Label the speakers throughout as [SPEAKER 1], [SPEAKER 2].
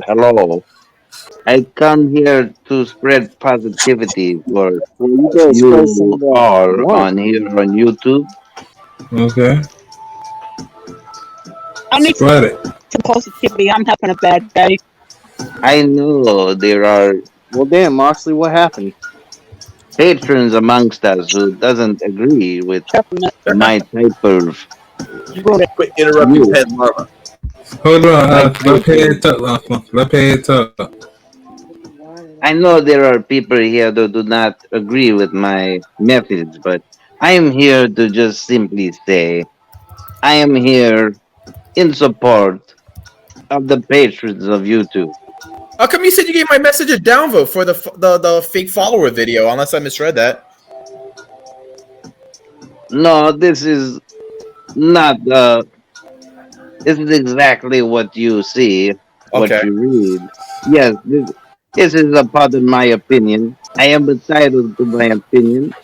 [SPEAKER 1] Hello. I come here to spread positivity
[SPEAKER 2] Well, you better spread some of
[SPEAKER 1] you
[SPEAKER 2] that
[SPEAKER 1] all
[SPEAKER 2] warmth.
[SPEAKER 1] on here on YouTube.
[SPEAKER 3] Okay.
[SPEAKER 4] I need
[SPEAKER 3] Spread it.
[SPEAKER 4] some positivity. I'm having a bad day.
[SPEAKER 1] I know there are
[SPEAKER 2] Well, damn, Moxley, what happened?
[SPEAKER 1] patrons amongst us who doesn't agree with
[SPEAKER 4] Peppermint.
[SPEAKER 1] my type of
[SPEAKER 5] You need to quit interrupting
[SPEAKER 1] view.
[SPEAKER 5] Pet Marva.
[SPEAKER 3] Hold on.
[SPEAKER 1] My
[SPEAKER 3] Let
[SPEAKER 1] type
[SPEAKER 3] Pay
[SPEAKER 1] of,
[SPEAKER 3] talk. Let Pay talk.
[SPEAKER 1] I know there are people here that do not agree with my methods, but I am here to just simply say I am here in support of the patrons of YouTube.
[SPEAKER 5] How come you said you gave my message a downvote for the fake follower video? Unless I misread that.
[SPEAKER 1] No, not this is exactly what you see, what
[SPEAKER 5] Okay.
[SPEAKER 1] you read. Yes, this is a part of my opinion. I am entitled to my opinion,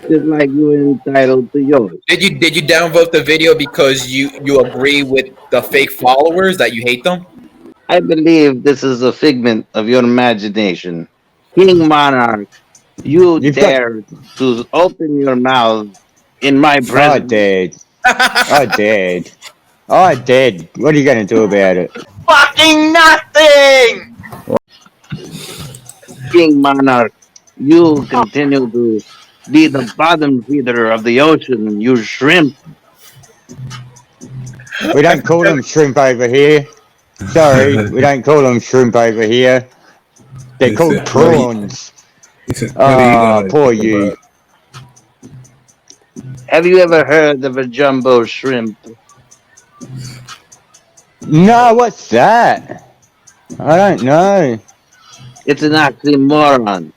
[SPEAKER 1] just like you are entitled to yours.
[SPEAKER 5] Did you downvote the video because you agree with the fake followers that you hate them?
[SPEAKER 1] I believe this is a figment of your imagination. King Monarch, you
[SPEAKER 6] You've got.
[SPEAKER 1] dare to open your mouth in my
[SPEAKER 6] I
[SPEAKER 1] presence.
[SPEAKER 6] did. I did. I did. What are you going to do about it?
[SPEAKER 5] Fucking nothing.
[SPEAKER 1] King Monarch, you
[SPEAKER 4] Oh,
[SPEAKER 1] continue to be the bottom feeder of the ocean, you shrimp.
[SPEAKER 6] We don't call them shrimp over here. Sorry, we don't call them shrimp over here. They're
[SPEAKER 3] He
[SPEAKER 6] called
[SPEAKER 3] said, "What are you?"
[SPEAKER 6] prawns.
[SPEAKER 3] He said, "What are you
[SPEAKER 6] Ah,
[SPEAKER 3] gonna
[SPEAKER 6] poor
[SPEAKER 3] do
[SPEAKER 6] you.
[SPEAKER 3] about
[SPEAKER 1] Have you ever heard of a jumbo shrimp?
[SPEAKER 6] No, what's that? I don't know.
[SPEAKER 1] It's an oxymoron.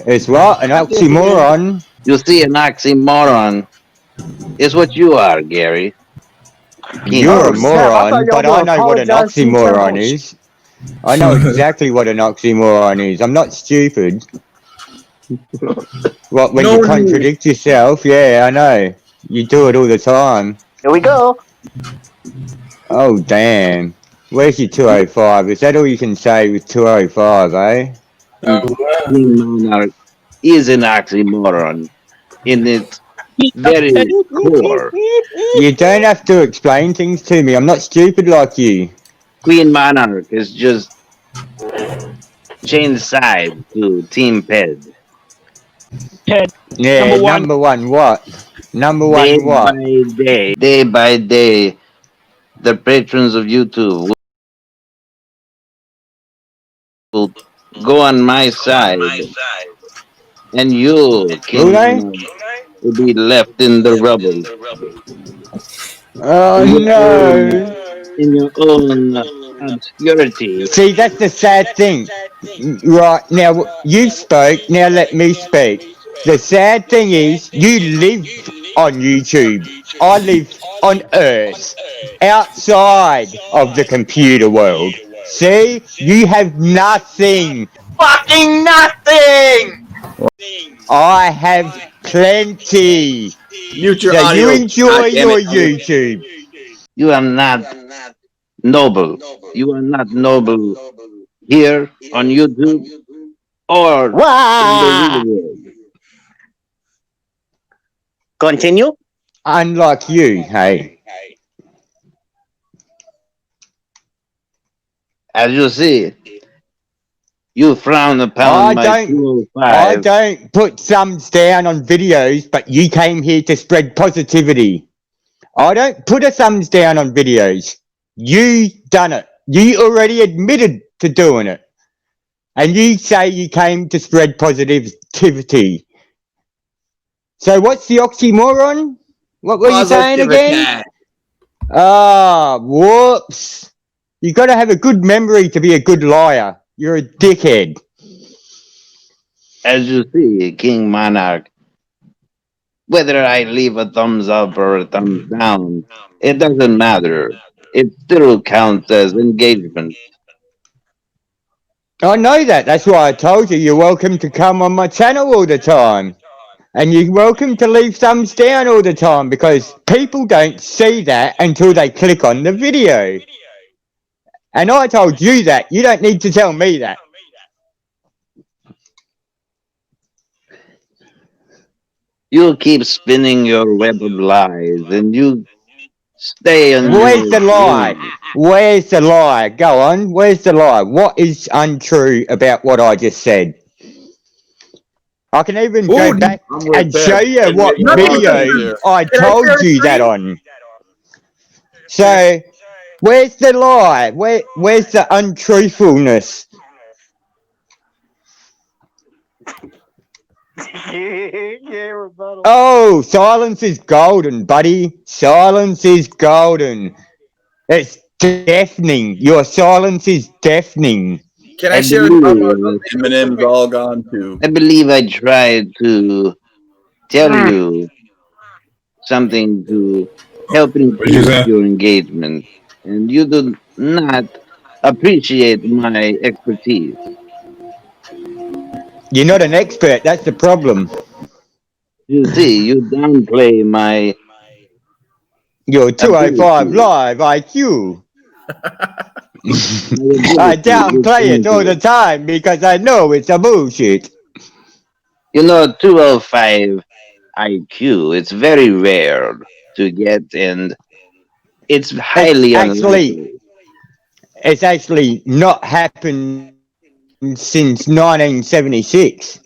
[SPEAKER 6] It's what? An oxymoron?
[SPEAKER 1] You see, an oxymoron is what you are, Gary. King
[SPEAKER 6] You're a
[SPEAKER 2] Oh,
[SPEAKER 1] Monarch.
[SPEAKER 2] snap. I thought
[SPEAKER 6] moron,
[SPEAKER 2] y'all
[SPEAKER 6] but
[SPEAKER 2] were
[SPEAKER 6] I know what an
[SPEAKER 2] apologize to each other.
[SPEAKER 6] oxymoron is. I know
[SPEAKER 3] it?"
[SPEAKER 6] exactly what an oxymoron is. I'm not stupid. What, when you
[SPEAKER 5] No.
[SPEAKER 6] contradict yourself? Yeah, I know. You do it all the time.
[SPEAKER 2] Here we go.
[SPEAKER 6] Oh, damn. Where's your 205? Is that all you can say with 205, eh?
[SPEAKER 1] King Monarch is an oxymoron in its
[SPEAKER 4] he
[SPEAKER 1] very
[SPEAKER 4] said,
[SPEAKER 1] core.
[SPEAKER 6] You don't have to explain things to me. I'm not stupid like you.
[SPEAKER 1] Queen Monarch has just changed sides to Team Ped.
[SPEAKER 4] Ted,
[SPEAKER 6] Yeah,
[SPEAKER 4] number one.
[SPEAKER 6] number one what? Number
[SPEAKER 1] Day
[SPEAKER 6] one what?
[SPEAKER 1] by day by day, the patrons of YouTube will go on my side, and you,
[SPEAKER 6] Will
[SPEAKER 1] King
[SPEAKER 6] they?
[SPEAKER 1] Monarch, will be left in the rubble
[SPEAKER 6] Oh,
[SPEAKER 1] in
[SPEAKER 6] no.
[SPEAKER 1] your own obscurity.
[SPEAKER 6] See, that's the sad thing. Right, now you spoke, now let me speak. The sad thing is, you live on YouTube. I live on Earth, outside of the computer world. See, you have nothing.
[SPEAKER 5] Fucking nothing.
[SPEAKER 6] I have plenty.
[SPEAKER 5] Mute your
[SPEAKER 6] Now you
[SPEAKER 5] audio.
[SPEAKER 6] enjoy
[SPEAKER 5] God damn
[SPEAKER 6] your
[SPEAKER 5] it, Elliot.
[SPEAKER 6] YouTube.
[SPEAKER 1] You are not noble. You are not noble here on YouTube or in the real
[SPEAKER 2] Wah!
[SPEAKER 1] world.
[SPEAKER 2] Continue.
[SPEAKER 6] Unlike you, hey.
[SPEAKER 1] As you see, you frown upon
[SPEAKER 6] I
[SPEAKER 1] my
[SPEAKER 6] don't I
[SPEAKER 1] 205.
[SPEAKER 6] don't put thumbs down on videos, but you came here to spread positivity. I don't put a thumbs down on videos. You done it. You already admitted to doing it. And you say you came to spread positivity. So what's the oxymoron? What were you saying again?
[SPEAKER 5] Positivity.
[SPEAKER 6] Ah, whoops. You gotta have a good memory to be a good liar. You're a dickhead.
[SPEAKER 1] As you see, King Monarch, whether I leave a thumbs up or a thumbs down, it doesn't matter. It still counts as engagement.
[SPEAKER 6] I know that. That's why I told you you're welcome to come on my channel all the time. And you're welcome to leave thumbs down all the time because people don't see that until they click on the video. And I told you that. You don't need to tell me that.
[SPEAKER 1] You keep spinning your web of lies, and you stay on
[SPEAKER 6] Where's
[SPEAKER 1] your
[SPEAKER 6] the lie?
[SPEAKER 1] ways.
[SPEAKER 6] Where's the lie? Go on. Where's the lie? What is untrue about what I just said? I can even go
[SPEAKER 5] Ooh,
[SPEAKER 6] back
[SPEAKER 7] I'm with
[SPEAKER 6] and show
[SPEAKER 7] Ped.
[SPEAKER 6] you
[SPEAKER 7] And
[SPEAKER 6] what
[SPEAKER 7] getting your
[SPEAKER 5] nothing.
[SPEAKER 6] video
[SPEAKER 7] argument
[SPEAKER 5] Can
[SPEAKER 7] here.
[SPEAKER 6] I
[SPEAKER 5] I share
[SPEAKER 6] told
[SPEAKER 5] a
[SPEAKER 6] you that
[SPEAKER 5] screen?
[SPEAKER 6] on. So, where's the lie? Where's the untruthfulness?
[SPEAKER 2] Yeah, rebuttal.
[SPEAKER 6] Oh, silence is golden, buddy. Silence is golden. It's deafening. Your silence is deafening.
[SPEAKER 5] Can I
[SPEAKER 1] I
[SPEAKER 5] share a
[SPEAKER 1] believe,
[SPEAKER 5] video real
[SPEAKER 7] Eminem's
[SPEAKER 5] quick?
[SPEAKER 7] all gone too.
[SPEAKER 1] I believe I tried to tell you something to help
[SPEAKER 3] What you
[SPEAKER 1] increase
[SPEAKER 3] say?
[SPEAKER 1] your engagement, and you do not appreciate my expertise.
[SPEAKER 6] You're not an expert. That's the problem.
[SPEAKER 1] You see, you downplay my
[SPEAKER 6] You're 205
[SPEAKER 1] ability,
[SPEAKER 6] live IQ.
[SPEAKER 1] my
[SPEAKER 6] I
[SPEAKER 1] ability with
[SPEAKER 6] downplay it all the
[SPEAKER 1] English.
[SPEAKER 6] time because I know it's a bullshit.
[SPEAKER 1] 205 IQ, it's very rare to get, and it's
[SPEAKER 6] It's
[SPEAKER 1] highly
[SPEAKER 6] actually
[SPEAKER 1] unlikely.
[SPEAKER 6] it's actually not happened since 1976.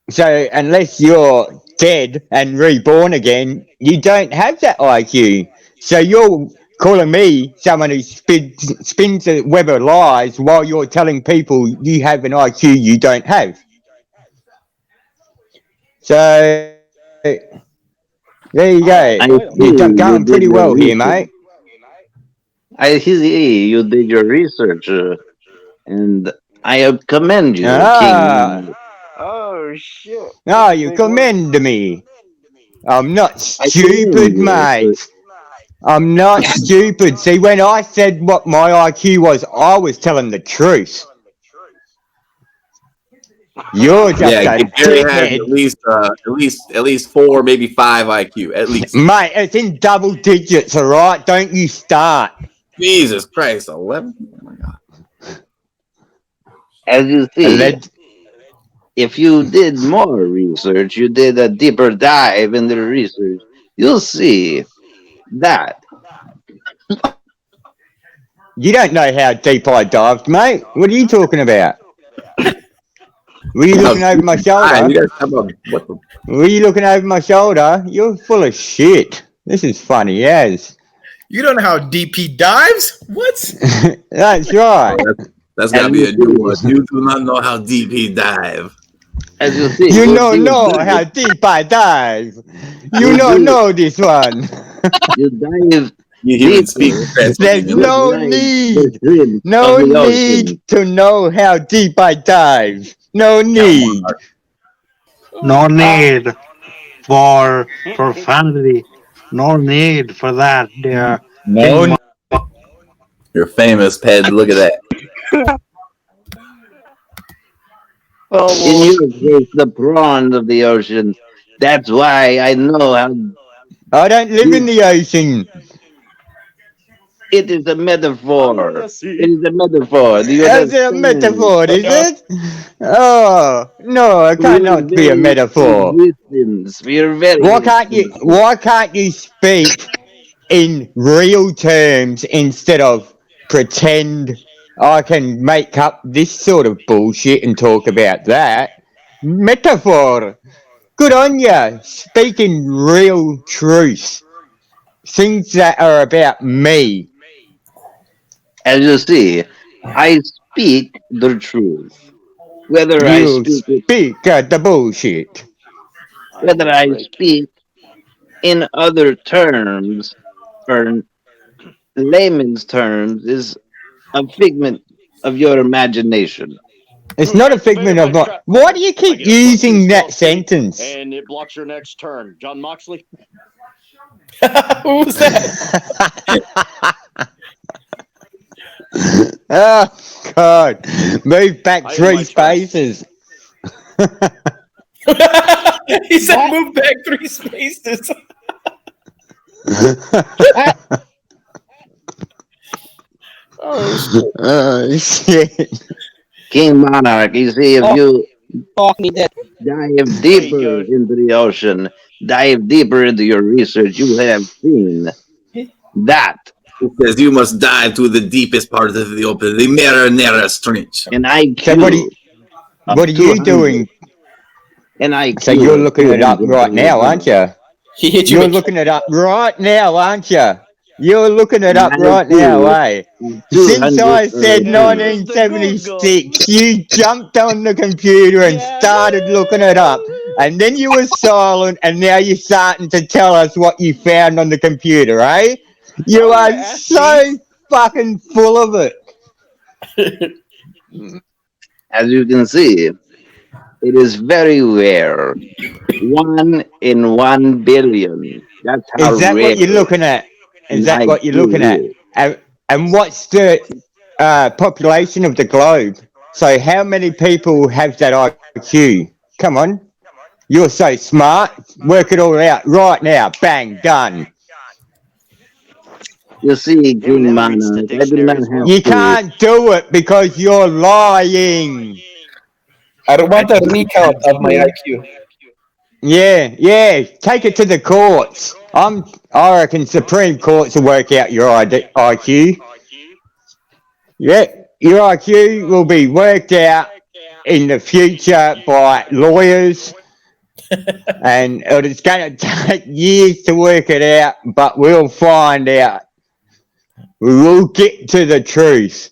[SPEAKER 6] So unless you're dead and reborn again, you don't have that IQ. So you're calling me someone who spins a web of lies while you're telling people you have an IQ you don't have. So there you go.
[SPEAKER 1] I
[SPEAKER 6] You're
[SPEAKER 1] see
[SPEAKER 6] going
[SPEAKER 1] you
[SPEAKER 6] pretty
[SPEAKER 1] did your
[SPEAKER 6] well here,
[SPEAKER 1] research.
[SPEAKER 6] mate.
[SPEAKER 1] I see you did your research, and I commend you,
[SPEAKER 6] Ah,
[SPEAKER 1] King.
[SPEAKER 2] Oh shit!
[SPEAKER 6] ah,
[SPEAKER 2] That's a
[SPEAKER 6] you
[SPEAKER 2] big word.
[SPEAKER 6] commend me. I'm not
[SPEAKER 1] I commend
[SPEAKER 6] stupid,
[SPEAKER 1] you.
[SPEAKER 6] mate. I'm not stupid. See, when I said what my IQ was, I was telling the truth. You're just
[SPEAKER 7] Yeah,
[SPEAKER 6] a
[SPEAKER 7] Gary has
[SPEAKER 6] dickhead.
[SPEAKER 7] at least four, maybe five IQ at least.
[SPEAKER 6] Mate, it's in double digits, alright? Don't you start.
[SPEAKER 7] Jesus Christ, 11. Oh my God.
[SPEAKER 1] As you see,
[SPEAKER 6] Alleg-
[SPEAKER 1] if you did more research, you did a deeper dive into the research, you'll see that.
[SPEAKER 6] you don't know how deep I dived, mate. What are you talking about? Were you
[SPEAKER 7] How
[SPEAKER 6] looking over
[SPEAKER 7] deep
[SPEAKER 6] my
[SPEAKER 7] you dive?
[SPEAKER 6] shoulder?
[SPEAKER 7] You guys talk about what the
[SPEAKER 6] Were you looking over my shoulder? You're full of shit. This is funny as.
[SPEAKER 5] You don't know how deep he dives? What?
[SPEAKER 6] That's right.
[SPEAKER 7] oh, that's
[SPEAKER 1] As
[SPEAKER 7] gotta be
[SPEAKER 1] you
[SPEAKER 7] a new
[SPEAKER 1] see,
[SPEAKER 7] one. You do not know how deep he dive.
[SPEAKER 1] as you see,
[SPEAKER 6] You
[SPEAKER 1] you
[SPEAKER 6] don't
[SPEAKER 1] did
[SPEAKER 6] know how
[SPEAKER 1] dive.
[SPEAKER 6] deep I dive. You
[SPEAKER 1] You
[SPEAKER 6] don't
[SPEAKER 1] do.
[SPEAKER 6] know this one.
[SPEAKER 1] You dive
[SPEAKER 7] You even speak
[SPEAKER 1] deeper,
[SPEAKER 6] There's
[SPEAKER 7] Transylvanian.
[SPEAKER 1] just
[SPEAKER 6] no
[SPEAKER 1] like the
[SPEAKER 6] need.
[SPEAKER 1] shrimps of
[SPEAKER 6] No
[SPEAKER 1] the
[SPEAKER 6] need
[SPEAKER 1] ocean.
[SPEAKER 6] to know how deep I dive. No
[SPEAKER 7] Count one.
[SPEAKER 6] need.
[SPEAKER 8] No
[SPEAKER 6] Uh,
[SPEAKER 8] need for profanity. No need for that, dear King.
[SPEAKER 6] no.
[SPEAKER 7] You're famous, Ped. Look at that.
[SPEAKER 2] Oh
[SPEAKER 1] In
[SPEAKER 2] Lord.
[SPEAKER 1] your case, the prawns of the ocean. That's why I know how
[SPEAKER 6] I don't live in
[SPEAKER 1] deep.
[SPEAKER 6] the ocean.
[SPEAKER 1] It is a
[SPEAKER 2] Under
[SPEAKER 1] metaphor.
[SPEAKER 2] the
[SPEAKER 1] It
[SPEAKER 2] sea.
[SPEAKER 1] is a metaphor. Do you
[SPEAKER 6] Is it a
[SPEAKER 1] understand?
[SPEAKER 6] metaphor, is it? Oh, no, it
[SPEAKER 1] For your
[SPEAKER 6] cannot be a
[SPEAKER 1] very
[SPEAKER 6] metaphor.
[SPEAKER 1] existence, for your very existence.
[SPEAKER 6] Why can't you speak in real terms instead of pretend I can make up this sort of bullshit and talk about that? Metaphor. Good on ya. Speak in real truth. Things that are about me.
[SPEAKER 1] As you see, I speak the truth. Whether I
[SPEAKER 6] You
[SPEAKER 1] speak it,
[SPEAKER 6] speak the bullshit.
[SPEAKER 2] I
[SPEAKER 1] whether
[SPEAKER 2] will
[SPEAKER 1] I
[SPEAKER 2] break it.
[SPEAKER 1] speak in other terms or layman's terms, is a figment of your imagination.
[SPEAKER 6] It's not a figment of my. Why do you keep using that sentence?
[SPEAKER 2] And it blocks your next turn. John Moxley.
[SPEAKER 5] Who was that?
[SPEAKER 6] Oh, God. Move back
[SPEAKER 2] I have my
[SPEAKER 6] three
[SPEAKER 2] turn.
[SPEAKER 6] spaces.
[SPEAKER 5] He said,
[SPEAKER 4] What?
[SPEAKER 5] "Move back 3 spaces."
[SPEAKER 4] What?
[SPEAKER 5] Oh shit!
[SPEAKER 6] Oh, shit.
[SPEAKER 1] King Monarch, you see, if
[SPEAKER 4] Oh,
[SPEAKER 1] you
[SPEAKER 4] fuck me dead.
[SPEAKER 1] dive
[SPEAKER 2] There you
[SPEAKER 1] deeper
[SPEAKER 2] go.
[SPEAKER 1] into the ocean, dive deeper into your research, you have seen that
[SPEAKER 7] It says you must dive to the deepest part of the open, the Marinera Trench.
[SPEAKER 1] an
[SPEAKER 6] So
[SPEAKER 1] IQ of
[SPEAKER 6] what are you
[SPEAKER 1] 200,
[SPEAKER 6] doing?
[SPEAKER 1] an
[SPEAKER 6] So
[SPEAKER 1] IQ
[SPEAKER 6] you're
[SPEAKER 1] of
[SPEAKER 6] looking it up right now, aren't
[SPEAKER 1] 200,000,
[SPEAKER 6] you?
[SPEAKER 5] He hit you
[SPEAKER 6] You're
[SPEAKER 5] with.
[SPEAKER 6] looking it up right now, aren't you? You're looking it
[SPEAKER 1] an
[SPEAKER 6] up right now,
[SPEAKER 1] IQ
[SPEAKER 6] eh?
[SPEAKER 1] of
[SPEAKER 6] Since I said
[SPEAKER 1] 202.
[SPEAKER 2] There's the Google.
[SPEAKER 6] 1976, you jumped on the computer and started looking it up. And then you were silent, and now you're starting to tell us what you found on the computer, eh? You
[SPEAKER 2] No, you
[SPEAKER 6] are
[SPEAKER 2] asked me.
[SPEAKER 6] so fucking full of it.
[SPEAKER 1] As you can see, it is very rare. 1 in 1 billion. That's how
[SPEAKER 6] Is that what you're
[SPEAKER 1] rare
[SPEAKER 6] looking at? Is
[SPEAKER 1] an
[SPEAKER 6] that what you're looking
[SPEAKER 1] IQ
[SPEAKER 6] at?
[SPEAKER 1] is.
[SPEAKER 6] And what's the population of the globe? So how many people have that IQ? Come on, you're so smart. Work it all out right now. Bang, done.
[SPEAKER 1] You see,
[SPEAKER 2] Even
[SPEAKER 1] King
[SPEAKER 2] that reads the
[SPEAKER 1] Monarch, I do not
[SPEAKER 2] dictionary as
[SPEAKER 1] have
[SPEAKER 2] well.
[SPEAKER 6] You
[SPEAKER 1] to.
[SPEAKER 6] can't do it because you're lying.
[SPEAKER 5] I don't
[SPEAKER 1] I
[SPEAKER 5] want a
[SPEAKER 1] do not
[SPEAKER 5] recount
[SPEAKER 1] have
[SPEAKER 5] of my
[SPEAKER 1] to.
[SPEAKER 5] IQ.
[SPEAKER 6] Yeah, yeah. Take it to the courts. I reckon Supreme Courts will work out your IQ. Yeah, your IQ will be worked out in the future by lawyers, and it's going to take years to work it out, but we'll find out. We will get to the truth.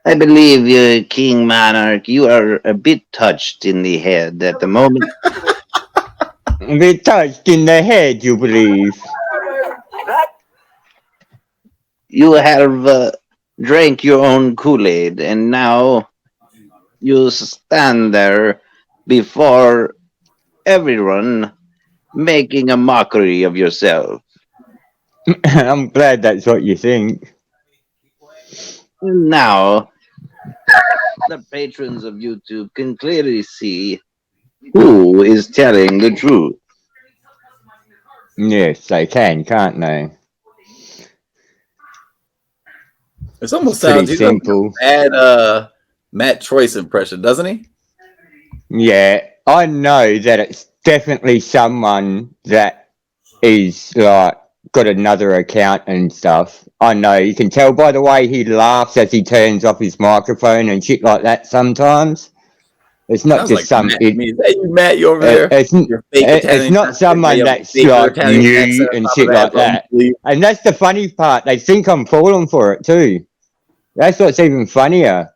[SPEAKER 1] I believe, King Monarch, you are a bit touched in the head at the moment.
[SPEAKER 6] We're touched in the head, you believe?
[SPEAKER 1] You have drank your own Kool Aid, and now you stand there before everyone making a mockery of yourself.
[SPEAKER 6] I'm glad that's what you think.
[SPEAKER 1] And now the patrons of YouTube can clearly see who is telling the truth.
[SPEAKER 6] Yes, they can, can't they?
[SPEAKER 7] It
[SPEAKER 6] It's
[SPEAKER 7] almost
[SPEAKER 6] pretty
[SPEAKER 7] sounds he does a
[SPEAKER 6] simple.
[SPEAKER 7] bad Matt Choice impression, doesn't he?
[SPEAKER 6] Yeah, I know that it's definitely someone that is like got another account and stuff. I know, you can tell by the way he laughs as he turns off his microphone and shit like that sometimes. It's not
[SPEAKER 7] Sounds
[SPEAKER 6] just
[SPEAKER 7] like
[SPEAKER 6] some
[SPEAKER 7] Matt to
[SPEAKER 6] it,
[SPEAKER 7] me. Is that you, Matt? You over
[SPEAKER 6] it
[SPEAKER 7] there?
[SPEAKER 6] it's
[SPEAKER 7] Your fake
[SPEAKER 6] it's
[SPEAKER 7] Italian
[SPEAKER 6] not
[SPEAKER 7] accent. Now you
[SPEAKER 6] someone
[SPEAKER 7] have a
[SPEAKER 6] that's
[SPEAKER 7] faker
[SPEAKER 6] like
[SPEAKER 7] Italian
[SPEAKER 6] new
[SPEAKER 7] accent on
[SPEAKER 6] and
[SPEAKER 7] top of
[SPEAKER 6] shit
[SPEAKER 7] that.
[SPEAKER 6] like
[SPEAKER 7] Don't
[SPEAKER 6] that.
[SPEAKER 7] believe.
[SPEAKER 6] And that's the funny part. They think I'm falling for it too. That's what's even funnier.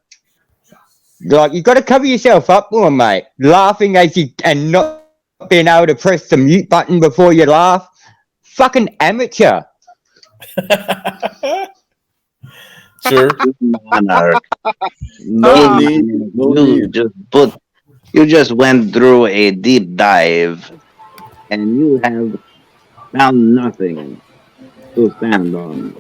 [SPEAKER 6] Like you got to cover yourself up more, mate. Laughing as you and not being able to press the mute button before you laugh. Fucking amateur.
[SPEAKER 5] Sure.
[SPEAKER 1] Monarch,
[SPEAKER 7] No
[SPEAKER 1] King
[SPEAKER 2] Ah,
[SPEAKER 7] need.
[SPEAKER 1] Monarch,
[SPEAKER 7] No need.
[SPEAKER 1] you just went through a deep dive, and you have found nothing to stand on.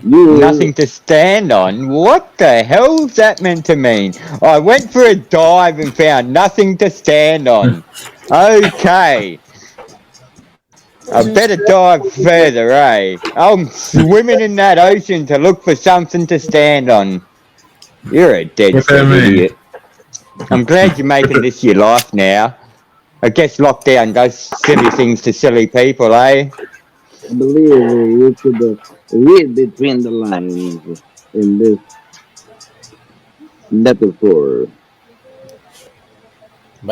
[SPEAKER 1] You
[SPEAKER 6] Nothing to stand on. What the hell's that meant to mean? I went for a dive and found nothing to stand on. Okay. I better dive further, eh? I'm swimming in that ocean to look for something to stand on. You're a dead
[SPEAKER 3] What that
[SPEAKER 6] set
[SPEAKER 3] mean?
[SPEAKER 6] idiot. I'm glad you're making this your life now. I guess lockdown does silly things to silly people, eh?
[SPEAKER 1] I believe you could read between the lines in this metaphor.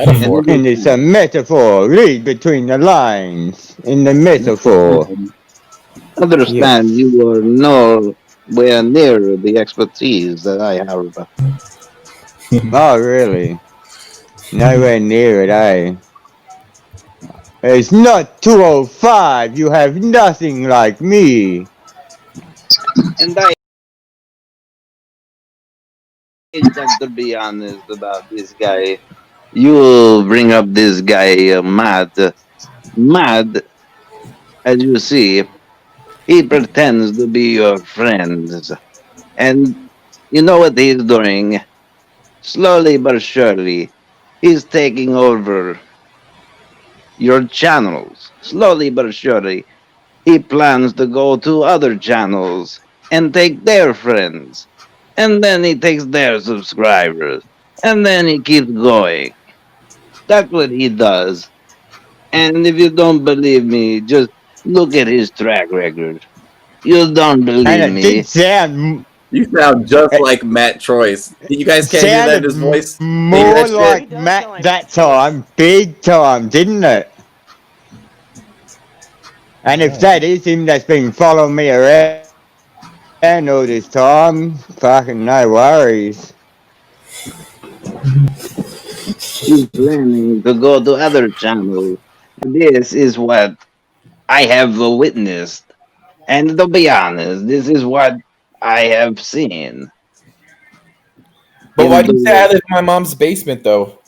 [SPEAKER 1] And
[SPEAKER 5] Metaphor.
[SPEAKER 6] And it's a metaphor. Read between the lines in the metaphor.
[SPEAKER 1] understand
[SPEAKER 6] Yes.
[SPEAKER 1] you are nowhere near the expertise that I have.
[SPEAKER 6] Oh, really? Nowhere near it, eh? It's not 205. You have nothing like me.
[SPEAKER 1] And I just have to be honest about this guy. You bring up this guy, Mad. Mad, as you see, he pretends to be your friend. And You know what he's doing? Slowly but surely, he's taking over your channels. Slowly but surely, he plans to go to other channels and take their friends. And then he takes their subscribers. And then he keeps going. That's what he does. And if you don't believe me, just look at his track record. You don't
[SPEAKER 6] And
[SPEAKER 1] believe
[SPEAKER 6] it did
[SPEAKER 1] me?
[SPEAKER 6] sound,
[SPEAKER 7] You sound just
[SPEAKER 6] it
[SPEAKER 7] like Matt Troyce. You guys can't hear that in
[SPEAKER 6] sounded
[SPEAKER 7] his voice? Can you hear
[SPEAKER 6] more
[SPEAKER 7] that shit?
[SPEAKER 2] He
[SPEAKER 6] like
[SPEAKER 2] does sound
[SPEAKER 6] Matt
[SPEAKER 2] like
[SPEAKER 6] that
[SPEAKER 2] Matt Joyce.
[SPEAKER 6] time, big time, didn't it? And if that is him that's been following me around all this time, fucking no worries.
[SPEAKER 1] He's planning to go to other channels. This is what I have witnessed. And to be honest, this is what I have seen
[SPEAKER 5] But why
[SPEAKER 1] him
[SPEAKER 5] do you say I
[SPEAKER 1] do
[SPEAKER 5] live in my mom's basement though?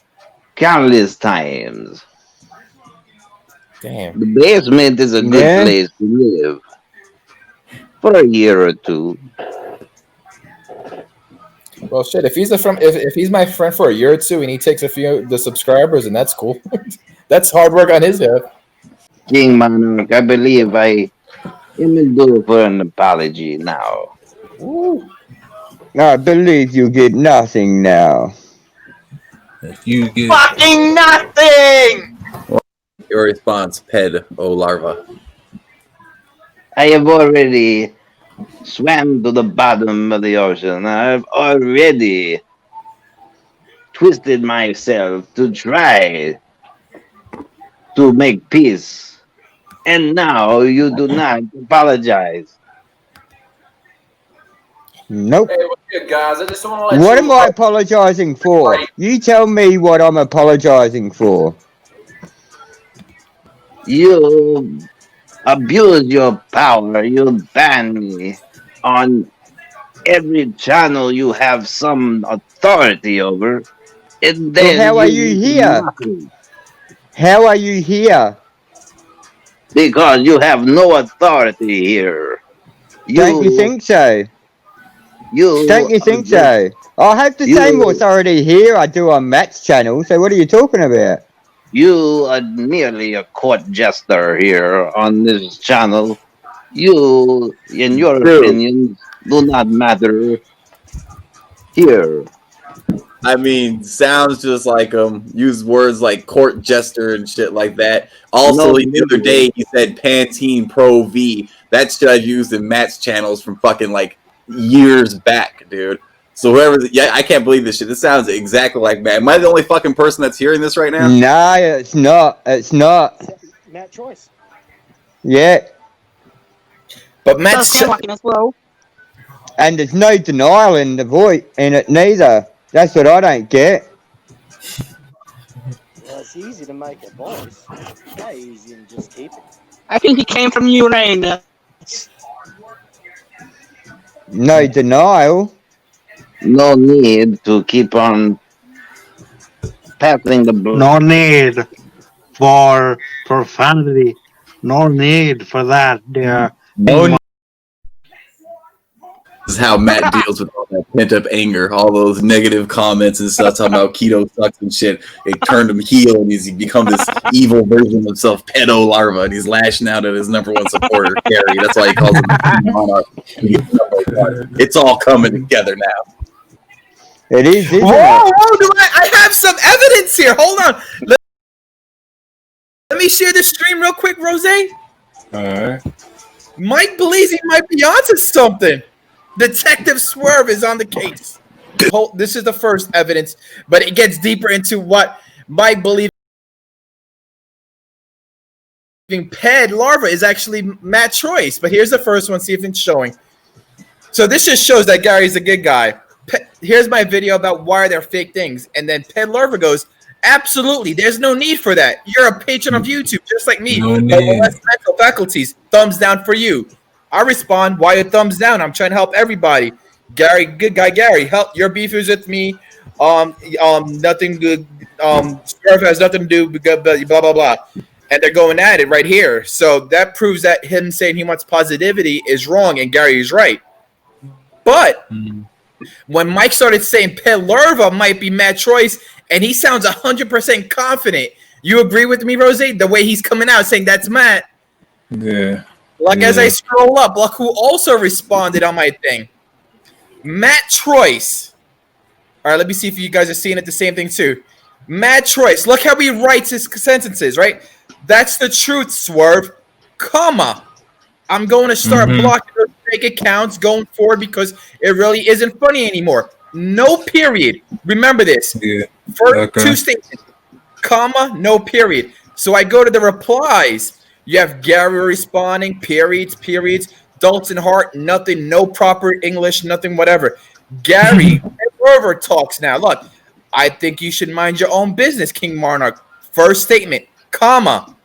[SPEAKER 1] countless times.
[SPEAKER 5] Damn.
[SPEAKER 1] The basement is a good
[SPEAKER 6] Yeah?
[SPEAKER 1] place to live for a year or two.
[SPEAKER 5] Well, shit. If he's if he's my friend for a year or two and he takes a few of the subscribers, and that's cool. That's hard work on his half.
[SPEAKER 1] King Monarch, I believe I am due for an apology now.
[SPEAKER 5] Ooh.
[SPEAKER 6] I believe you get nothing now.
[SPEAKER 3] You get
[SPEAKER 6] Fucking nothing!
[SPEAKER 7] Your response, Ped O larva.
[SPEAKER 1] I have already swam to the bottom of the ocean. I've already twisted myself to try to make peace. And now you do not apologize.
[SPEAKER 6] Nope.
[SPEAKER 5] Hey, what's good, guys? I just want to let
[SPEAKER 6] What
[SPEAKER 5] you
[SPEAKER 6] am I apologizing for?
[SPEAKER 5] right.
[SPEAKER 6] You tell me what I'm apologizing for.
[SPEAKER 1] You abuse your power. You ban me on every channel you have some authority over. And
[SPEAKER 6] Well,
[SPEAKER 1] then
[SPEAKER 6] how are
[SPEAKER 1] you
[SPEAKER 6] you
[SPEAKER 1] make
[SPEAKER 6] here?
[SPEAKER 1] nothing
[SPEAKER 6] How are you here?
[SPEAKER 1] because you have no authority here.
[SPEAKER 6] Don't you
[SPEAKER 1] You,
[SPEAKER 6] think so? Don't
[SPEAKER 1] you
[SPEAKER 6] you
[SPEAKER 1] are
[SPEAKER 6] think
[SPEAKER 1] just,
[SPEAKER 6] so? I have the same
[SPEAKER 1] you,
[SPEAKER 6] authority here I do on Matt's channel, so what are you talking about?
[SPEAKER 1] you are merely a court jester here on this channel. You, in your
[SPEAKER 7] Dude,
[SPEAKER 1] opinions, do not matter here.
[SPEAKER 7] I mean, sounds just like him. Use words like court jester and shit like that. Also,
[SPEAKER 1] No,
[SPEAKER 7] the other day he said Pantene Pro V. That shit I've used in Matt's channels from fucking like years back, dude. So whoever, yeah, I can't believe this shit. This sounds exactly like Matt. Am I the only fucking person that's hearing this right now?
[SPEAKER 6] No, it's not. It's not.
[SPEAKER 2] Matt Joyce.
[SPEAKER 6] Yeah.
[SPEAKER 5] But
[SPEAKER 4] Does
[SPEAKER 5] Matt's
[SPEAKER 4] sound like him as well.
[SPEAKER 6] And there's no denial in the voice in it neither. That's what I don't get.
[SPEAKER 2] Well, it's easy to make a voice. Way easy and just keep it.
[SPEAKER 4] I think he came from Uranus.
[SPEAKER 6] No denial.
[SPEAKER 1] no need to keep on passing the
[SPEAKER 8] No need for profanity. No need for that, dear.
[SPEAKER 6] Oh,
[SPEAKER 7] This is how Matt deals with all that pent up anger, all those negative comments and stuff, talking about keto sucks and shit. It turned him heel, and he's become this evil version of himself, pedo larva, and he's lashing out at his number one supporter, Gary. That's why he calls him the King Monarch. It's all coming together now.
[SPEAKER 6] it is, isn't
[SPEAKER 5] whoa,
[SPEAKER 6] it?
[SPEAKER 5] whoa! I have some evidence here. Hold on. Let me share this screen real quick, Rose.
[SPEAKER 3] alright.
[SPEAKER 5] Mike believes he might be onto something. Detective Swerve is on the case. This is the first evidence, but it gets deeper into what Mike believes. Ped larva is actually Matt Choice, but here's the first one. See if it's showing. So this just shows that Gary's a good guy. Here's my video about why they're fake things, and then Ped larva goes, "Absolutely, there's no need for that. You're a patron of YouTube, just like me,
[SPEAKER 3] No
[SPEAKER 5] but with
[SPEAKER 3] need.
[SPEAKER 5] less mental faculties. Thumbs down for you." I respond, "Why a thumbs down? I'm trying to help everybody." Gary, good guy, Gary, help. Your beef is with me. Nothing good. Swerve has nothing to do with blah blah blah. And they're going at it right here. So that proves that him saying he wants positivity is wrong and Gary is right. But When Mike started saying Pelerva might be Matt Troy's, and he sounds 100% confident. You agree with me, Rose? The way he's coming out saying that's Matt.
[SPEAKER 3] Yeah.
[SPEAKER 5] Like as I scroll up, look who also responded on my thing. Matt Troyce. All right, let me see if you guys are seeing it the same thing too. Matt Troyce. Look how he writes his sentences, right? That's the truth, Swerve. Comma. I'm going to start blocking those fake accounts going forward because it really isn't funny anymore. No period. Remember this.
[SPEAKER 3] Yeah.
[SPEAKER 5] First two statements. Comma, no period. So I go to the replies. You have Gary responding, periods. Dalton Hart, nothing, no proper English, nothing, whatever. Gary Rover talks now. Look, I think you should mind your own business, King Monarch. First statement, comma.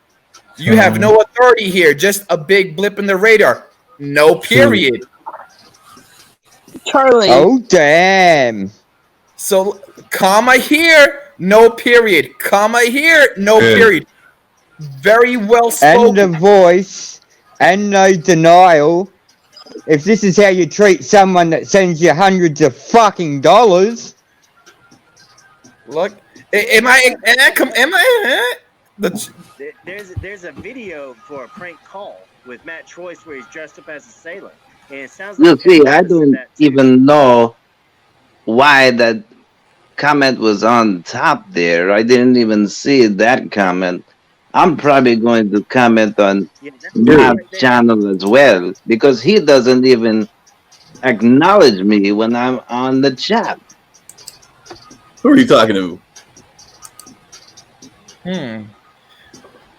[SPEAKER 5] You have no authority here, just a big blip in the radar. No period.
[SPEAKER 4] Charlie.
[SPEAKER 6] Oh, damn.
[SPEAKER 5] So, comma here, no period. Comma here, no period. Very well spoken.
[SPEAKER 6] And the voice, and no denial. If this is how you treat someone that sends you hundreds of fucking dollars.
[SPEAKER 5] Look, am I?
[SPEAKER 2] There's a video for a prank call with Matt Troyce where he's dressed up as a sailor, and it sounds like.
[SPEAKER 1] You see, I don't even know why that comment was on top there. I didn't even see that comment. I'm probably going to comment on Matt's channel as well because he doesn't even acknowledge me when I'm on the chat.
[SPEAKER 7] Who are you talking to?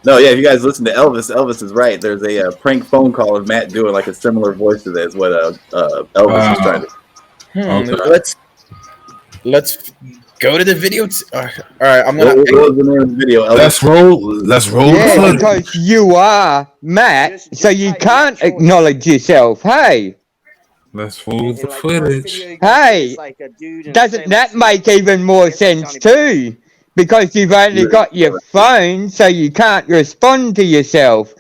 [SPEAKER 7] No, yeah, if you guys listen to Elvis, Elvis is right. There's a prank phone call of Matt doing like a similar voice to that is what Elvis was trying to.
[SPEAKER 5] Let's go to the video. All right, I'm gonna.
[SPEAKER 7] What was the name of the video? Elvis?
[SPEAKER 3] Let's roll.
[SPEAKER 6] Yeah, because you are Matt, so you can't acknowledge yourself. Hey.
[SPEAKER 3] Let's roll the footage.
[SPEAKER 6] Hey, doesn't that make even more sense too? Because you've only got your phone, so you can't respond to yourself.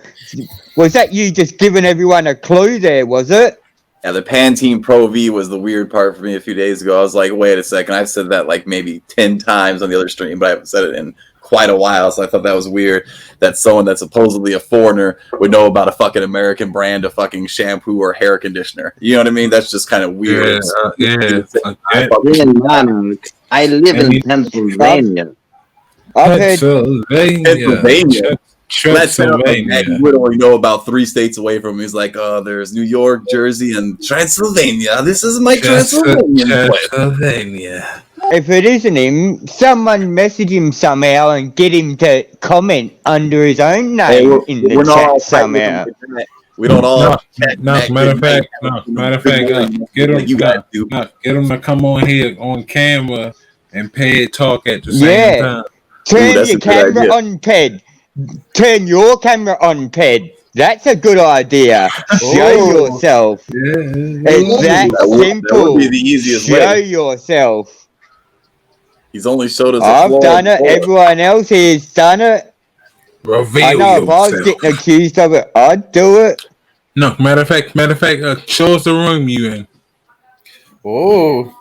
[SPEAKER 6] Was that you just giving everyone a clue there, was it?
[SPEAKER 7] Yeah, the Pantene Pro V was the weird part for me a few days ago. I was like, wait a second. I've said that like maybe 10 times on the other stream, but I haven't said it in quite a while, so I thought that was weird that someone that's supposedly a foreigner would know about a fucking American brand of fucking shampoo or hair conditioner. You know what I mean? That's just kind of weird.
[SPEAKER 1] I live in Pennsylvania.
[SPEAKER 7] Pennsylvania. You would only know about 3 states away from me. He's like, there's New York, Jersey, and Transylvania. This is my Transylvania.
[SPEAKER 6] If it isn't him, someone message him somehow and get him to comment under his own name in the chat somehow.
[SPEAKER 7] We don't all.
[SPEAKER 3] Matter of fact, get him to come on here on camera and pay talk at the same time.
[SPEAKER 6] Turn your camera on, Ted. Turn your camera on, Ted. That's a good idea. Show yourself. It's that simple.
[SPEAKER 7] That would be the easiest way.
[SPEAKER 6] Show yourself.
[SPEAKER 7] He's only showed us.
[SPEAKER 6] I've done it. Everyone else here's done it.
[SPEAKER 3] Reveal
[SPEAKER 6] I know if I was getting accused of it, I'd do it.
[SPEAKER 3] No, matter of fact, show us the room you in.
[SPEAKER 5] Oh.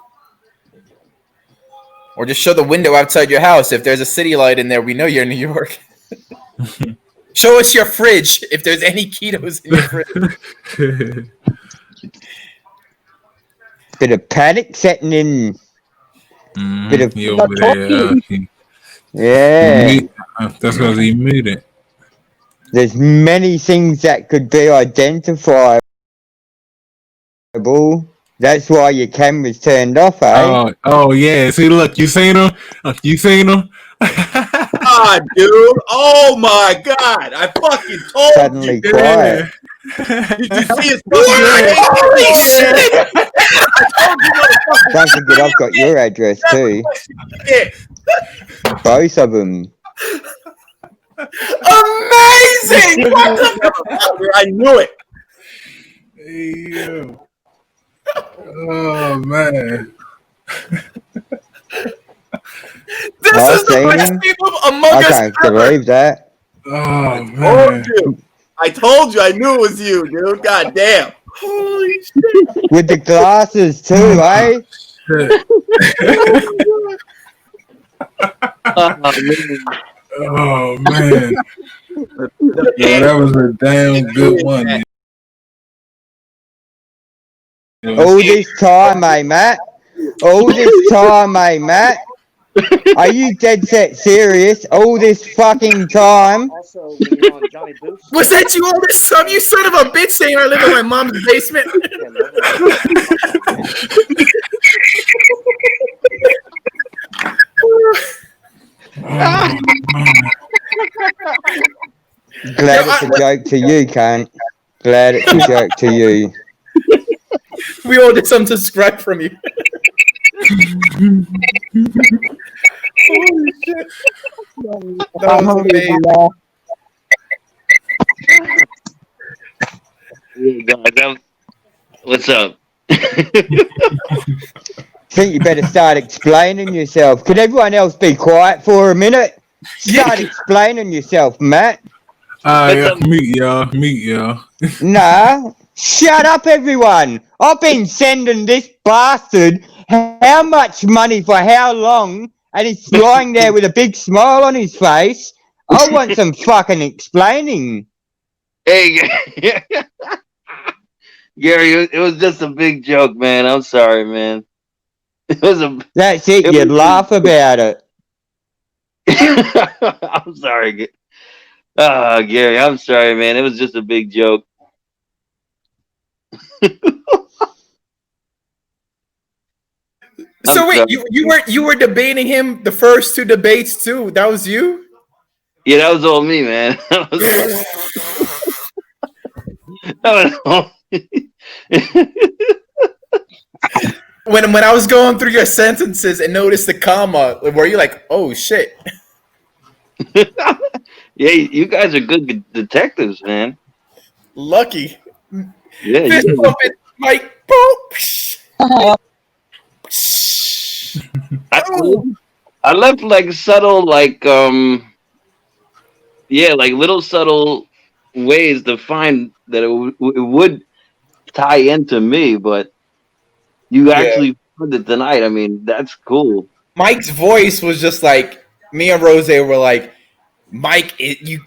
[SPEAKER 5] Or just show the window outside your house. If there's a city light in there, we know you're in New York. Show us your fridge if there's any ketos in your fridge.
[SPEAKER 6] Bit of panic setting in. Bit of yeah.
[SPEAKER 3] That's because he made it.
[SPEAKER 6] There's many things that could be identifiable. That's why your camera's turned off, eh?
[SPEAKER 3] Oh yeah. See, look, you seen him?
[SPEAKER 7] God, dude! Oh my God! I fucking told
[SPEAKER 6] Suddenly
[SPEAKER 7] you.
[SPEAKER 6] Quiet.
[SPEAKER 7] Did you see his fucking holy shit!
[SPEAKER 6] Don't forget, I've got your address too. Both of them.
[SPEAKER 5] Amazing!
[SPEAKER 7] I knew it.
[SPEAKER 3] Yeah. Oh man.
[SPEAKER 5] This is the best people among us.
[SPEAKER 6] I can't believe that.
[SPEAKER 3] Oh man.
[SPEAKER 7] I told you. I knew it was you, dude. God damn.
[SPEAKER 5] Holy shit!
[SPEAKER 6] With the glasses too, eh?
[SPEAKER 3] Oh man, yo,
[SPEAKER 1] Hey,
[SPEAKER 3] that was a damn good one.
[SPEAKER 6] All this time, eh, Matt? All this time, eh, Matt? Are you dead set serious? All this fucking time?
[SPEAKER 2] Also, when you're on Johnny Booth's
[SPEAKER 5] Was
[SPEAKER 2] show,
[SPEAKER 5] that you all this time? You son of a bitch saying I live in my mom's basement.
[SPEAKER 2] and they're gonna
[SPEAKER 3] Oh man.
[SPEAKER 6] Glad it's a joke to you, cunt. Glad it's a joke to you.
[SPEAKER 5] We all just unsubscribe from you. Holy shit. That was amazing.
[SPEAKER 1] yeah, guys, what's up?
[SPEAKER 6] Think you better start explaining yourself. Could everyone else be quiet for a minute? Start explaining yourself, Matt.
[SPEAKER 3] Yeah, meet y'all.
[SPEAKER 6] Nah, shut up, everyone. I've been sending this bastard how much money for how long, and he's lying there with a big smile on his face. I want some fucking explaining.
[SPEAKER 1] Hey, Gary, it was just a big joke, man. I'm sorry, man. It was a.
[SPEAKER 6] That's it,
[SPEAKER 1] It
[SPEAKER 6] you
[SPEAKER 1] was,
[SPEAKER 6] laugh about it.
[SPEAKER 1] I'm sorry, Gary. I'm sorry, man. It was just a big joke.
[SPEAKER 5] So
[SPEAKER 1] I'm
[SPEAKER 5] wait,
[SPEAKER 1] sorry.
[SPEAKER 5] you were debating him the first two debates too. That was you?
[SPEAKER 1] Yeah, that was all me, man. That was all me.
[SPEAKER 5] When I was going through your sentences and noticed the comma, were you like, oh shit?
[SPEAKER 1] Yeah, you guys are good detectives, man.
[SPEAKER 5] Lucky.
[SPEAKER 1] Yeah,
[SPEAKER 5] Fist
[SPEAKER 1] you
[SPEAKER 5] pumping, Mike. Boom.
[SPEAKER 1] I,
[SPEAKER 5] Oh.
[SPEAKER 1] I left like subtle, yeah, like little subtle ways to find that it would tie into me, but you
[SPEAKER 5] Yeah.
[SPEAKER 1] actually found it tonight. I mean, that's cool.
[SPEAKER 5] Mike's voice was just like me and Rose were like, Mike, you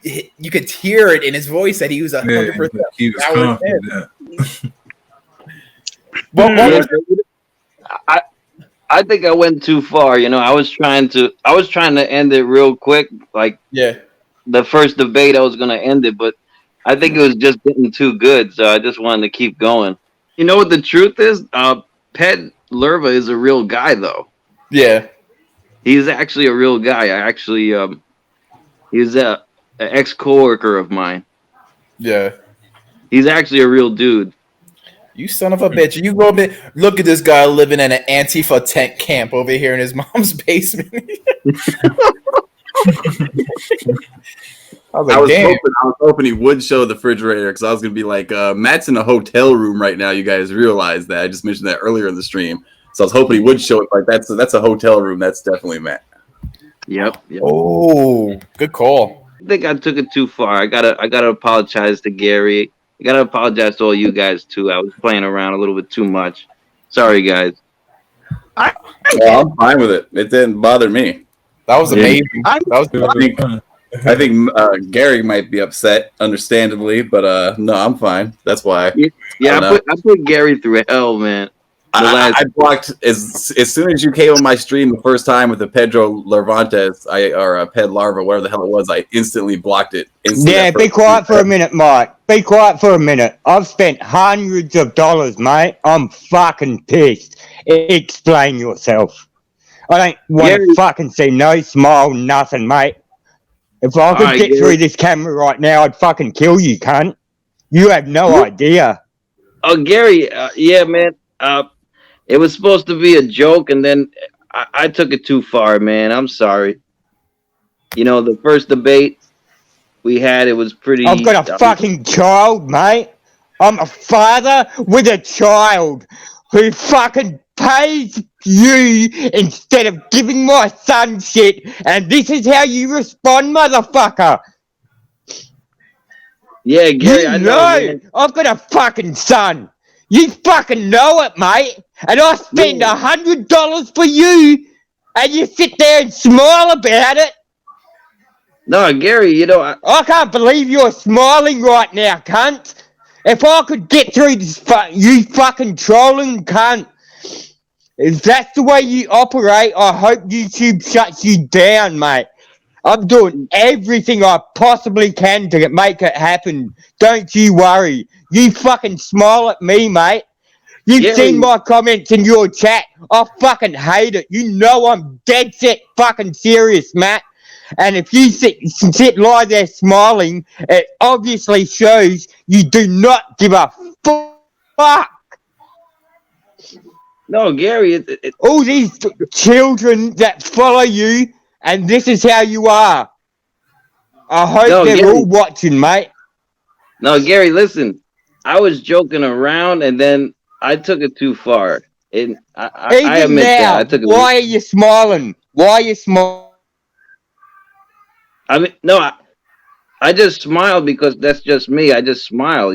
[SPEAKER 5] could hear it in his voice that he was
[SPEAKER 3] Yeah,
[SPEAKER 5] 100%.
[SPEAKER 3] he was
[SPEAKER 5] That was it.
[SPEAKER 3] confident.
[SPEAKER 5] What
[SPEAKER 1] Yeah,
[SPEAKER 5] was it?
[SPEAKER 1] I think I went too far. You know, I was trying to end it real quick, like
[SPEAKER 5] Yeah.
[SPEAKER 1] the first debate. I was gonna end it, but I think it was just getting too good, so I just wanted to keep going. You know what the truth is? Pet Lerva is a real guy, though.
[SPEAKER 5] Yeah.
[SPEAKER 1] He's actually a real guy. I actually, he's a ex coworker of mine.
[SPEAKER 5] Yeah.
[SPEAKER 1] He's actually a real dude.
[SPEAKER 5] You son of a bitch. You go look at this guy living in an Antifa tent camp over here in his mom's basement. I was like, damn.
[SPEAKER 7] I was hoping he would show the refrigerator because I was gonna be like, Matt's in a hotel room right now. You guys realize that? I just mentioned that earlier in the stream, so I was hoping he would show it. Like that's a hotel room. That's definitely Matt.
[SPEAKER 1] Yep.
[SPEAKER 5] Oh, good call.
[SPEAKER 1] I think I took it too far. I gotta apologize to Gary. I gotta apologize to all you guys too. I was playing around a little bit too much. Sorry, guys.
[SPEAKER 7] Well, I'm fine with it. It didn't bother me.
[SPEAKER 5] That was amazing. That was
[SPEAKER 7] I think Gary might be upset, understandably, but no, I'm fine. That's why.
[SPEAKER 1] Yeah, I put Gary through hell, man.
[SPEAKER 7] I blocked as soon as you came on my stream the first time with the Pedro Lervantes, or Ped Larva, whatever the hell it was. I instantly blocked it.
[SPEAKER 6] Yeah, be quiet for a minute, Mike. Be quiet for a minute. I've spent hundreds of dollars, mate. I'm fucking pissed. Explain yourself. I don't want to fucking see no smile, nothing, mate. If I could get through this camera right now, I'd fucking kill you, cunt. You have no idea.
[SPEAKER 1] Oh, Gary, yeah, man. It was supposed to be a joke, and then I took it too far, man. I'm sorry. You know, the first debate we had, it was pretty.
[SPEAKER 6] I've got a fucking child, mate. I'm a father with a child who fucking pays you instead of giving my son shit, and this is how you respond, motherfucker.
[SPEAKER 1] Yeah, Gary, I know, man.
[SPEAKER 6] I've got a fucking son. You fucking know it, mate. And I spend
[SPEAKER 1] No,
[SPEAKER 6] $100 for you, and you sit there and smile about it.
[SPEAKER 1] no, Gary.
[SPEAKER 6] I can't believe you're smiling right now, cunt. If I could get through this, you fucking trolling cunt. If that's the way you operate, I hope YouTube shuts you down, mate. I'm doing everything I possibly can to make it happen. Don't you worry. You fucking smile at me, mate. You've seen
[SPEAKER 1] Gary.
[SPEAKER 6] my comments in your chat. I fucking hate it. You know I'm dead set fucking serious, Matt. And if you sit lie there smiling, it obviously shows you do not give a fuck.
[SPEAKER 1] No, Gary.
[SPEAKER 6] All these children that follow you, and this is how you are. I hope
[SPEAKER 1] No,
[SPEAKER 6] they're all
[SPEAKER 1] Gary.
[SPEAKER 6] watching, mate.
[SPEAKER 1] No, Gary. Listen, I was joking around, and then I took it too far. And I
[SPEAKER 6] Even
[SPEAKER 1] admit that
[SPEAKER 6] now,
[SPEAKER 1] I took it.
[SPEAKER 6] why are you smiling? Why are you smiling?
[SPEAKER 1] I mean, no, I just smile because that's just me. I just smile.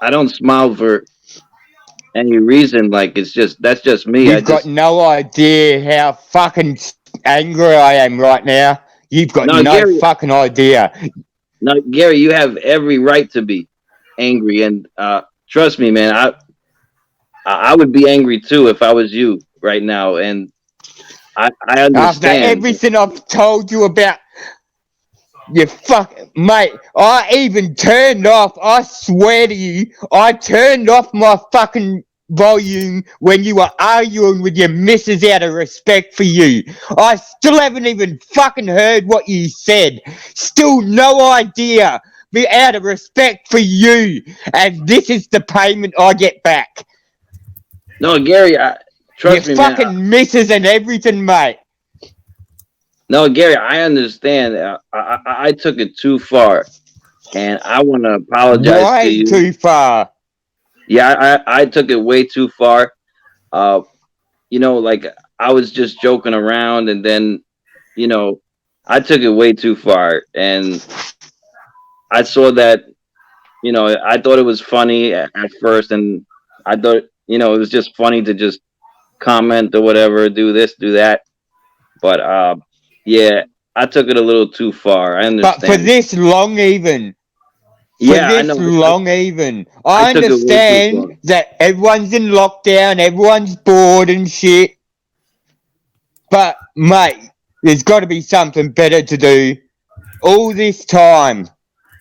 [SPEAKER 1] I don't smile for any reason. Like it's just that's just me. I
[SPEAKER 6] You've got
[SPEAKER 1] just
[SPEAKER 6] no idea how fucking angry I am right now. You've got
[SPEAKER 1] no,
[SPEAKER 6] no
[SPEAKER 1] Gary.
[SPEAKER 6] fucking idea.
[SPEAKER 1] No, Gary. You have every right to be angry, and trust me, man. I would be angry too if I was you right now, and I
[SPEAKER 6] After
[SPEAKER 1] understand.
[SPEAKER 6] everything I've told you about, you fuck, mate. I even turned off. I swear to you, I turned off my fucking volume when you were arguing with your missus out of respect for you. I still haven't even fucking heard what you said. Still no idea. Be out of respect for you, and this is the payment I get back.
[SPEAKER 1] No, Gary.
[SPEAKER 6] Your
[SPEAKER 1] Trust me, man.
[SPEAKER 6] fucking missus and everything, mate.
[SPEAKER 1] No, Gary. I understand. I took it too far, and I want to apologize to
[SPEAKER 6] Way
[SPEAKER 1] you.
[SPEAKER 6] too far.
[SPEAKER 1] Yeah, I took it way too far. Uh, like I was just joking around, and then, you know, I took it way too far, and I saw that, I thought it was funny at first, and I thought, it was just funny to just comment or whatever, do this, do that, but yeah, I took it a little too far. I
[SPEAKER 6] But for
[SPEAKER 1] understand.
[SPEAKER 6] this long, even. For
[SPEAKER 1] Yeah, I
[SPEAKER 6] this
[SPEAKER 1] know.
[SPEAKER 6] long, even.
[SPEAKER 1] I
[SPEAKER 6] I
[SPEAKER 1] took it way too far.
[SPEAKER 6] understand that everyone's in lockdown, everyone's bored and shit. But, mate, there's got to be something better to do. All this time.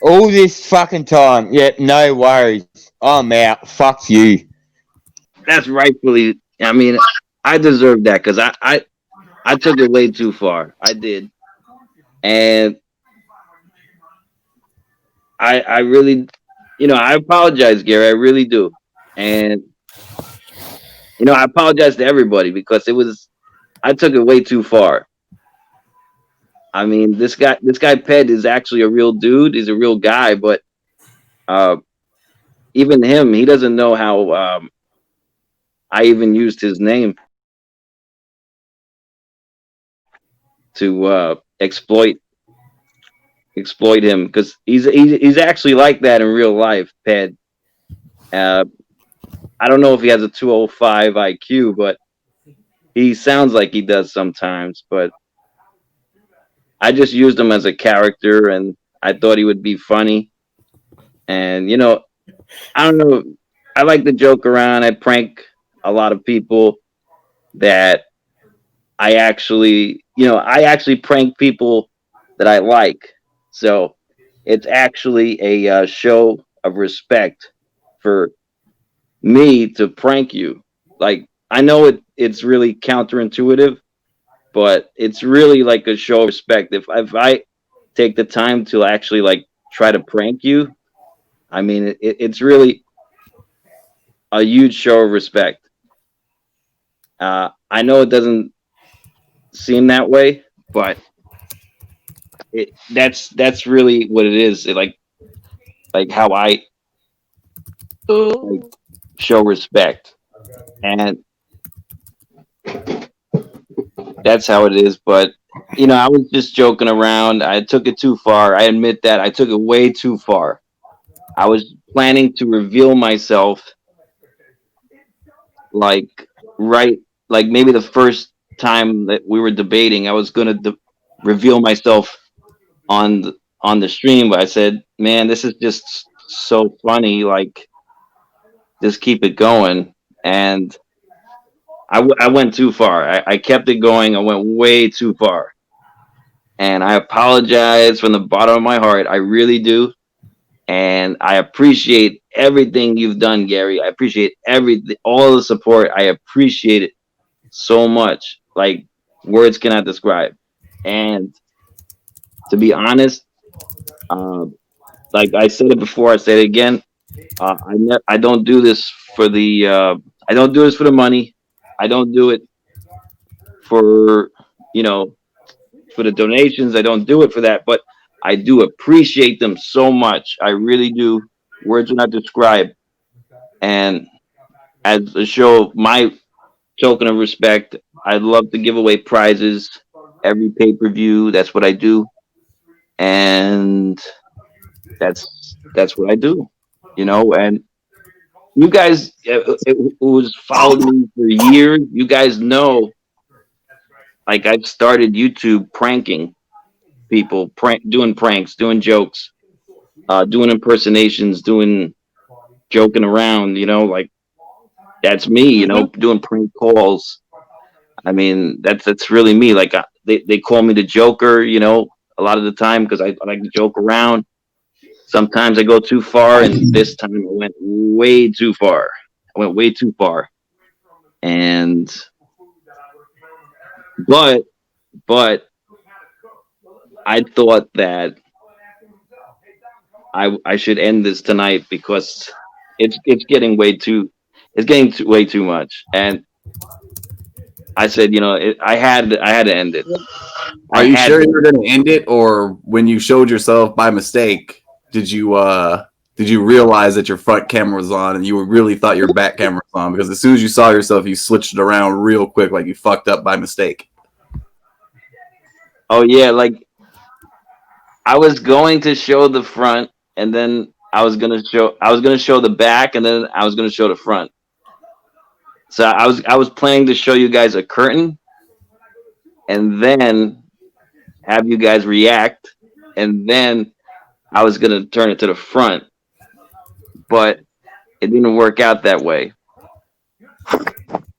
[SPEAKER 6] All this fucking time. Yep, no worries. I'm out. Fuck you.
[SPEAKER 1] That's rightfully. I mean, I deserve that because I took it way too far. I did, and I really, I apologize, Gary. I really do, and I apologize to everybody because I took it way too far. I mean, this guy Ped is actually a real dude. He's a real guy, but uh, even him, he doesn't know how I even used his name to exploit him because he's actually like that in real life, Ped. Uh, I don't know if he has a 205 IQ, but he sounds like he does sometimes. But I just used him as a character, and I thought he would be funny. And I don't know. I like to joke around. I prank a lot of people that I actually prank people that I like. So it's actually a show of respect for me to prank you. Like I know it's really counterintuitive, but it's really like a show of respect. If I take the time to actually like try to prank you, I mean it's really a huge show of respect. I know it doesn't seem that way, but that's really what it is. Like how I like show respect, and that's how it is. But I was just joking around. I took it too far. I admit that I took it way too far. I was planning to reveal myself like right, like maybe the first time that we were debating, I was gonna reveal myself on the stream, but I said, "Man, this is just so funny. Like, just keep it going." And I went too far. I kept it going. I went way too far, and I apologize from the bottom of my heart. I really do, and I appreciate everything you've done, Gary. I appreciate all the support. I appreciate it so much. Like words cannot describe. And to be honest, uh, like I said it before, I say it again. I don't do this for the I don't do this for the money. I don't do it for you know for the donations. I don't do it for that, but I do appreciate them so much. I really do. Words are not describe. And as a show, my token of respect, I'd love to give away prizes every pay per view. That's what I do, and that's what I do. And you guys who's followed me for years, you guys know, like I've started YouTube pranking people, doing pranks, doing jokes, doing impersonations, doing joking around. Like that's me.
[SPEAKER 4] Mm-hmm.
[SPEAKER 1] Doing prank calls. I mean, that's really me. Like they call me the Joker. A lot of the time because I like to joke around. Sometimes I go too far, and this time I went way too far. I went way too far, and but but I thought that I should end this tonight because it's getting way too much, and I said, I had to end it. I
[SPEAKER 7] Are you
[SPEAKER 1] had
[SPEAKER 7] sure you
[SPEAKER 1] to.
[SPEAKER 7] were going to end it, or when you showed yourself by mistake, did you realize that your front camera was on and you really thought your back camera was on? Because as soon as you saw yourself, you switched it around real quick, like you fucked up by mistake.
[SPEAKER 1] Oh yeah, like I was going to show the front, and then I was gonna show the back, and then I was gonna show the front. So I was planning to show you guys a curtain, and then have you guys react, and then I was gonna turn it to the front, but it didn't work out that way.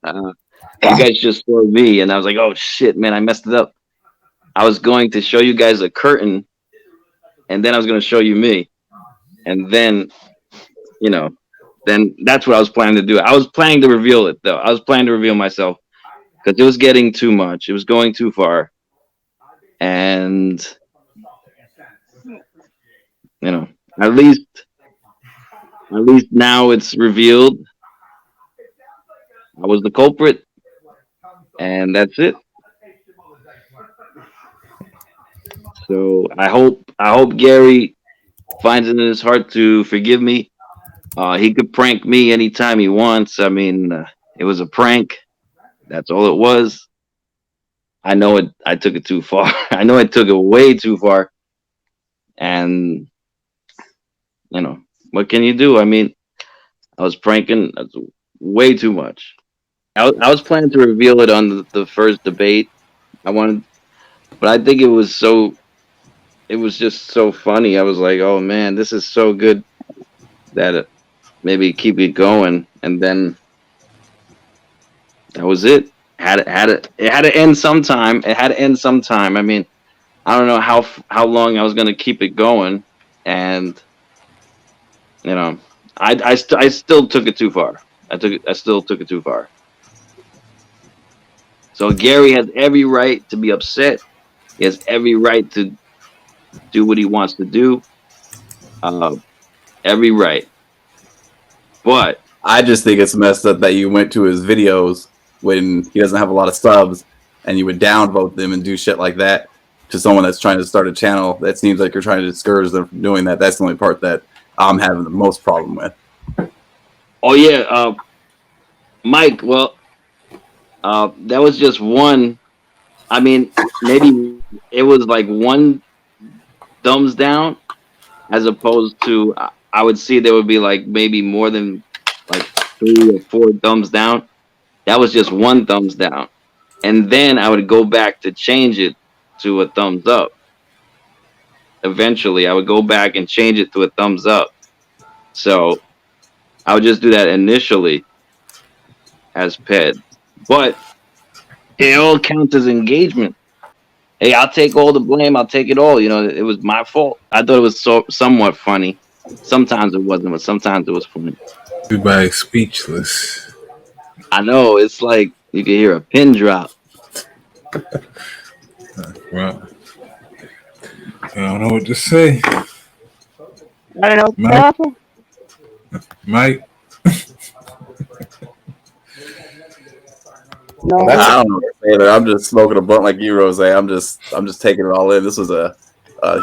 [SPEAKER 1] Uh, you guys just saw me, and I was like, "Oh shit, man, I messed it up." I was going to show you guys a curtain, and then I was going to show you me, and you know, then that's what I was planning to do. I was planning to reveal it, though. I was planning to reveal myself because it was getting too much. It was going too far, and you know, at least now it's revealed. I was the culprit, and that's it. So I hope Gary finds it in his heart to forgive me. He could prank me anytime he wants. I mean, it was a prank. That's all it was. I know it. I took it too far. I know I took it way too far. And what can you do? I mean, I was pranking. That's way too much. I was planning to reveal it on the first debate. I wanted, but I think it was so. It was just so funny. I was like, oh man, this is so good that maybe keep it going. And then that was it. It had to end sometime. It had to end sometime. I mean, I don't know how long I was gonna keep it going, and you know, I still took it too far. I still took it too far. So Gary has every right to be upset. He has every right to do what he wants to do. Uh, every right. But
[SPEAKER 7] I just think it's messed up that you went to his videos when he doesn't have a lot of subs and you would downvote them and do shit like that to someone that's trying to start a channel. That seems like you're trying to discourage them from doing that. That's the only part that I'm having the most problem with.
[SPEAKER 1] oh yeah, Mike. Well, that was just one. I mean, maybe it was like one thumbs down, as opposed to I would see there would be like maybe more than like 3 or 4 thumbs down. That was just one thumbs down. And then I would go back to change it to a thumbs up. Eventually, I would go back and change it to a thumbs up. So I would just do that initially as ped. But it all counts as engagement. Hey, I'll take all the blame. I'll take it all. It was my fault. I thought it was somewhat funny. Sometimes it wasn't, but sometimes it was funny.
[SPEAKER 3] Everybody's speechless.
[SPEAKER 1] I know. It's like you can hear a pin drop.
[SPEAKER 3] Well, I don't know what to say.
[SPEAKER 4] I don't know what
[SPEAKER 3] Mike?
[SPEAKER 4] happened.
[SPEAKER 3] Mike?
[SPEAKER 4] No.
[SPEAKER 7] I don't know what to say there. I'm just smoking a blunt like you, Rose. I'm just taking it all in. This was a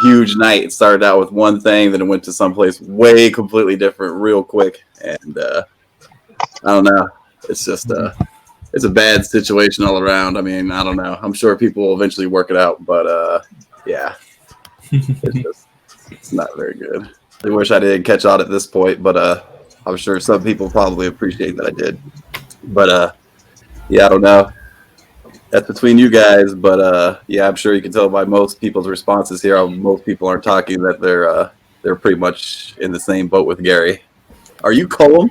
[SPEAKER 7] huge night. It started out with one thing, then it went to someplace way completely different real quick. And I don't know. It's just it's a bad situation all around. I mean, I don't know. I'm sure people will eventually work it out, but yeah, it's not very good. I wish I didn't catch on at this point, but I'm sure some people probably appreciate that I did. But yeah, I don't know. That's between you guys, but yeah, I'm sure you can tell by most people's responses here. Most people aren't talking that they're pretty much in the same boat with Gary. Are you Colum?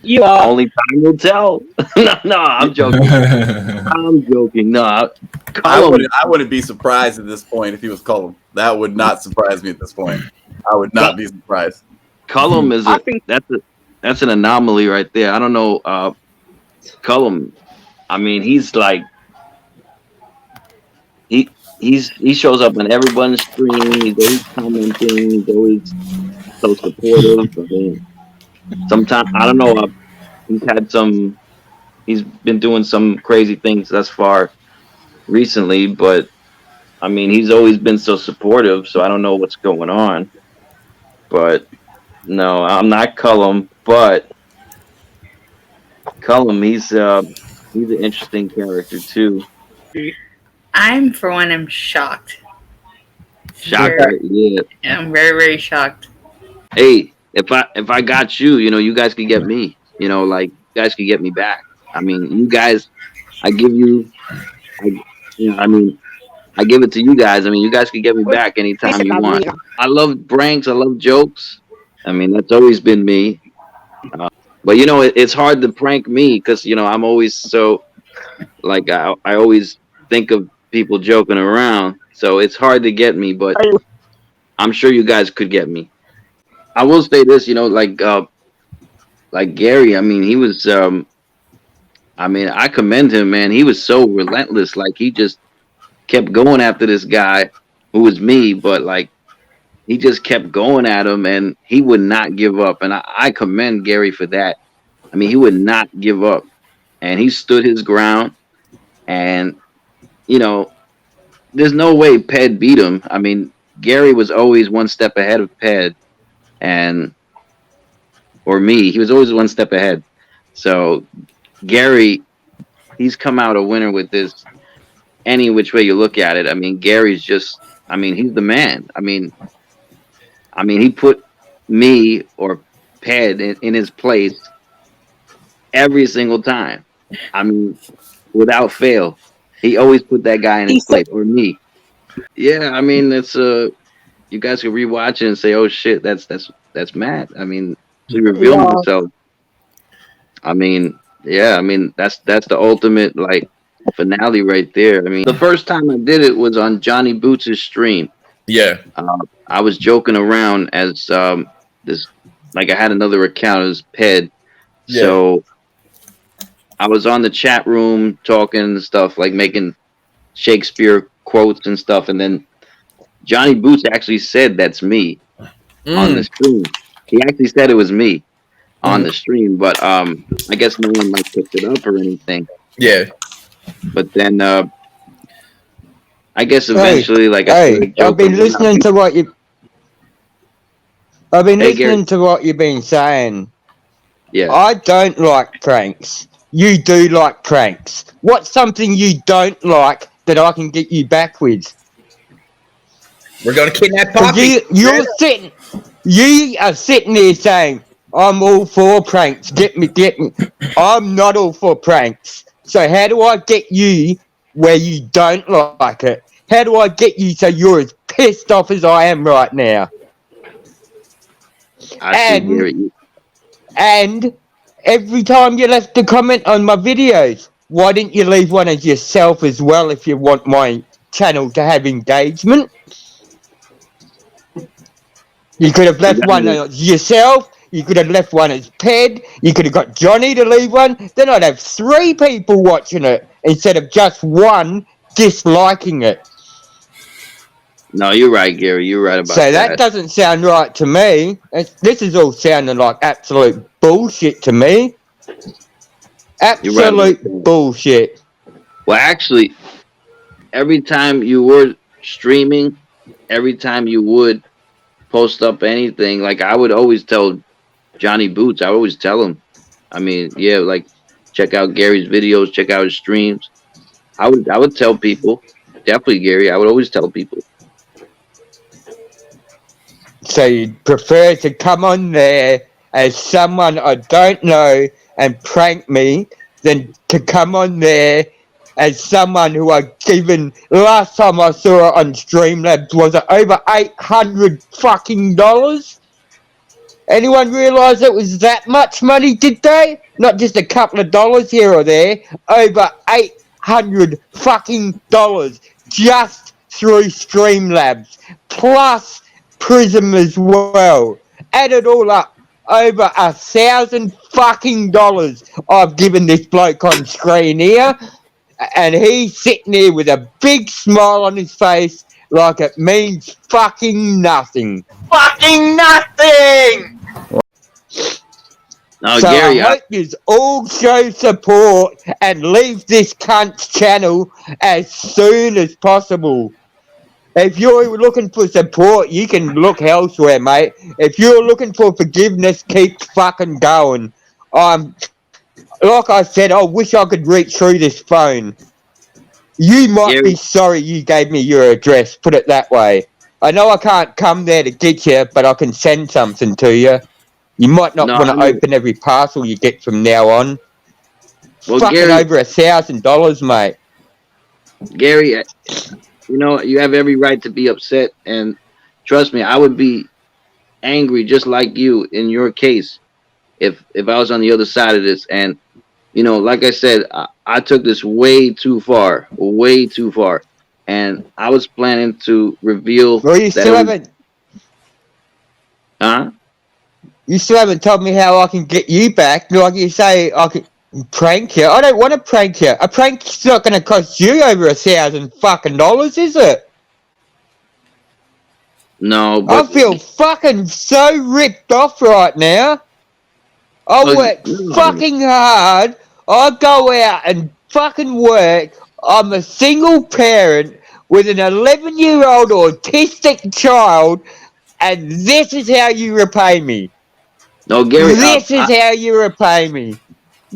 [SPEAKER 4] You are.
[SPEAKER 1] Only time will tell. No, I'm joking. I'm joking. No,
[SPEAKER 7] I wouldn't be surprised at this point if he was Colum. That would not surprise me at this point. I would not be surprised.
[SPEAKER 1] Cullum is that's an anomaly right there. I don't know. Cullum, I mean, he's like he shows up on everyone's stream. He's always commenting. He's always so supportive. I mean, sometimes I don't know. He's been doing some crazy things thus far recently, but I mean, he's always been so supportive. So I don't know what's going on. But no, I'm not Cullum, but Cullum, he's an interesting character too.
[SPEAKER 9] I'm for one, I'm shocked.
[SPEAKER 1] Shocked, yeah.
[SPEAKER 9] I'm very, very shocked.
[SPEAKER 1] Hey, if I got you, you guys could get me. Like you guys could get me back. I mean, you guys, I give you, I mean, I give it to you guys. I mean, you guys can get me back anytime you want. I love pranks. I love jokes. I mean, that's always been me. But it's hard to prank me because I'm always so like I always think of people joking around, so it's hard to get me. But I'm sure you guys could get me. I will say this, like Gary. I mean, he was. I mean, I commend him, man. He was so relentless. Like he just kept going after this guy who was me, but like he just kept going at him and he would not give up. And I commend Gary for that. I mean, he would not give up and he stood his ground. And, there's no way Ped beat him. I mean, Gary was always one step ahead of Ped or me. He was always one step ahead. So Gary, he's come out a winner with this any which way you look at it. I mean, Gary's just, I mean, he's the man. I mean, he put me or Ped in his place every single time. I mean, without fail, he always put that guy in his place or me. Yeah, I mean, it's you guys can rewatch it and say, "Oh shit, that's Matt." I mean, he revealed himself. I mean, yeah, I mean that's the ultimate like finale right there. I mean, the first time I did it was on Johnny Boots' stream.
[SPEAKER 5] Yeah.
[SPEAKER 1] I was joking around as this, like I had another account as Ped. Yeah. So I was on the chat room talking and stuff, like making Shakespeare quotes and stuff. And then Johnny Boots actually said that's me on the stream. He actually said it was me on the stream, but I guess no one like picked it up or anything.
[SPEAKER 5] Yeah.
[SPEAKER 1] But then I guess eventually,
[SPEAKER 6] I've been listening to what you. I've been listening to what you've been saying.
[SPEAKER 1] Yeah.
[SPEAKER 6] I don't like pranks. You do like pranks. What's something you don't like that I can get you back with?
[SPEAKER 5] We're gonna kidnap Poppy.
[SPEAKER 6] You are sitting there saying, I'm all for pranks. Get me. I'm not all for pranks. So how do I get you where you don't like it? How do I get you so you're as pissed off as I am right now?
[SPEAKER 1] I see,
[SPEAKER 6] And
[SPEAKER 1] Gary.
[SPEAKER 6] and every time you left a comment on my videos, why didn't you leave one as yourself as well if you want my channel to have engagement? You could have
[SPEAKER 1] You
[SPEAKER 6] left
[SPEAKER 1] got
[SPEAKER 6] one
[SPEAKER 1] me.
[SPEAKER 6] as yourself. You could have left one as Ped. You could have got Johnny to leave one. Then I'd have 3 people watching it instead of just one disliking it.
[SPEAKER 1] No, you're right, Gary. You're right about
[SPEAKER 6] So that
[SPEAKER 1] that.
[SPEAKER 6] doesn't sound right to me. This is all sounding like absolute bullshit to me.
[SPEAKER 1] You're right about
[SPEAKER 6] Absolute
[SPEAKER 1] that.
[SPEAKER 6] bullshit.
[SPEAKER 1] Well, actually, every time you were streaming, every time you would post up anything, like I would always tell Johnny Boots, I would always tell him. I mean, yeah, like check out Gary's videos, check out his streams. I would tell people, definitely Gary. I would always tell people.
[SPEAKER 6] So you'd prefer to come on there as someone I don't know and prank me than to come on there as someone who I've given. Last time I saw it on Streamlabs was it over $800 fucking. Anyone realise it was that much money, did they? Not just a couple of dollars here or there. Over $800 fucking just through Streamlabs. Plus Prism as well. Add it all up. Over $1,000 fucking I've given this bloke on screen here. And he's sitting here with a big smile on his face like it means fucking nothing. Fucking nothing!
[SPEAKER 1] Now,
[SPEAKER 6] So I
[SPEAKER 1] Gary,
[SPEAKER 6] hope you all show support and leave this cunt's channel as soon as possible. If you're looking for support, you can look elsewhere, mate. If you're looking for forgiveness, keep fucking going. Like I said, I wish I could reach through this phone. You might be
[SPEAKER 1] Gary,
[SPEAKER 6] sorry you gave me your address, put it that way. I know I can't come there to get you, but I can send something to you. You might not
[SPEAKER 1] no,
[SPEAKER 6] want
[SPEAKER 1] I
[SPEAKER 6] to
[SPEAKER 1] know.
[SPEAKER 6] open every parcel you get from now on.
[SPEAKER 1] Well,
[SPEAKER 6] Fucking
[SPEAKER 1] Gary,
[SPEAKER 6] over $1,000, mate.
[SPEAKER 1] Gary, you know you have every right to be upset, and trust me, I would be angry just like you in your case if I was on the other side of this. And like I said, I took this way too far, and I was planning to reveal
[SPEAKER 6] Well, you
[SPEAKER 1] that it
[SPEAKER 6] still
[SPEAKER 1] was,
[SPEAKER 6] haven't.
[SPEAKER 1] huh?
[SPEAKER 6] You still haven't told me how I can get you back. Like you say, I can prank you. I don't want to prank you. A prank's not going to cost you over $1,000 fucking, is it?
[SPEAKER 1] No,
[SPEAKER 6] I
[SPEAKER 1] but
[SPEAKER 6] feel fucking so ripped off right now. I work
[SPEAKER 1] no,
[SPEAKER 6] fucking hard. I go out and fucking work. I'm a single parent with an 11-year-old autistic child, and this is how you repay me.
[SPEAKER 1] no, Gary.
[SPEAKER 6] This is how you repay me.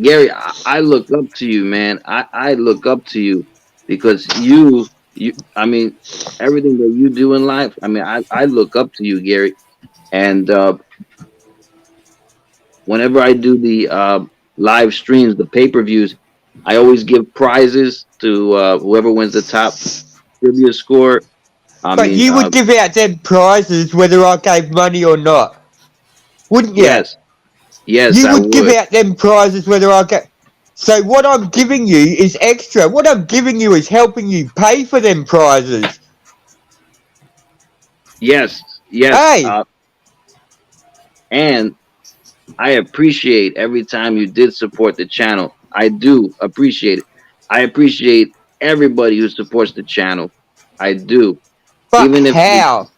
[SPEAKER 1] Gary, I look up to you, man. I look up to you because you. I mean, everything that you do in life. I mean, I look up to you, Gary. And whenever I do the live streams, the pay-per-views, I always give prizes to whoever wins the top trivia score. I
[SPEAKER 6] But
[SPEAKER 1] mean,
[SPEAKER 6] you would give out them prizes whether I gave money or not, wouldn't you?
[SPEAKER 1] yes, yes,
[SPEAKER 6] You
[SPEAKER 1] I
[SPEAKER 6] would give
[SPEAKER 1] would.
[SPEAKER 6] out them prizes whether I get. So what I'm giving you is extra. What I'm giving you is helping you pay for them prizes.
[SPEAKER 1] Yes, yes.
[SPEAKER 6] Hey,
[SPEAKER 1] And I appreciate every time you did support the channel. I do appreciate it. I appreciate everybody who supports the channel. I do.
[SPEAKER 6] but
[SPEAKER 1] Even if
[SPEAKER 6] how?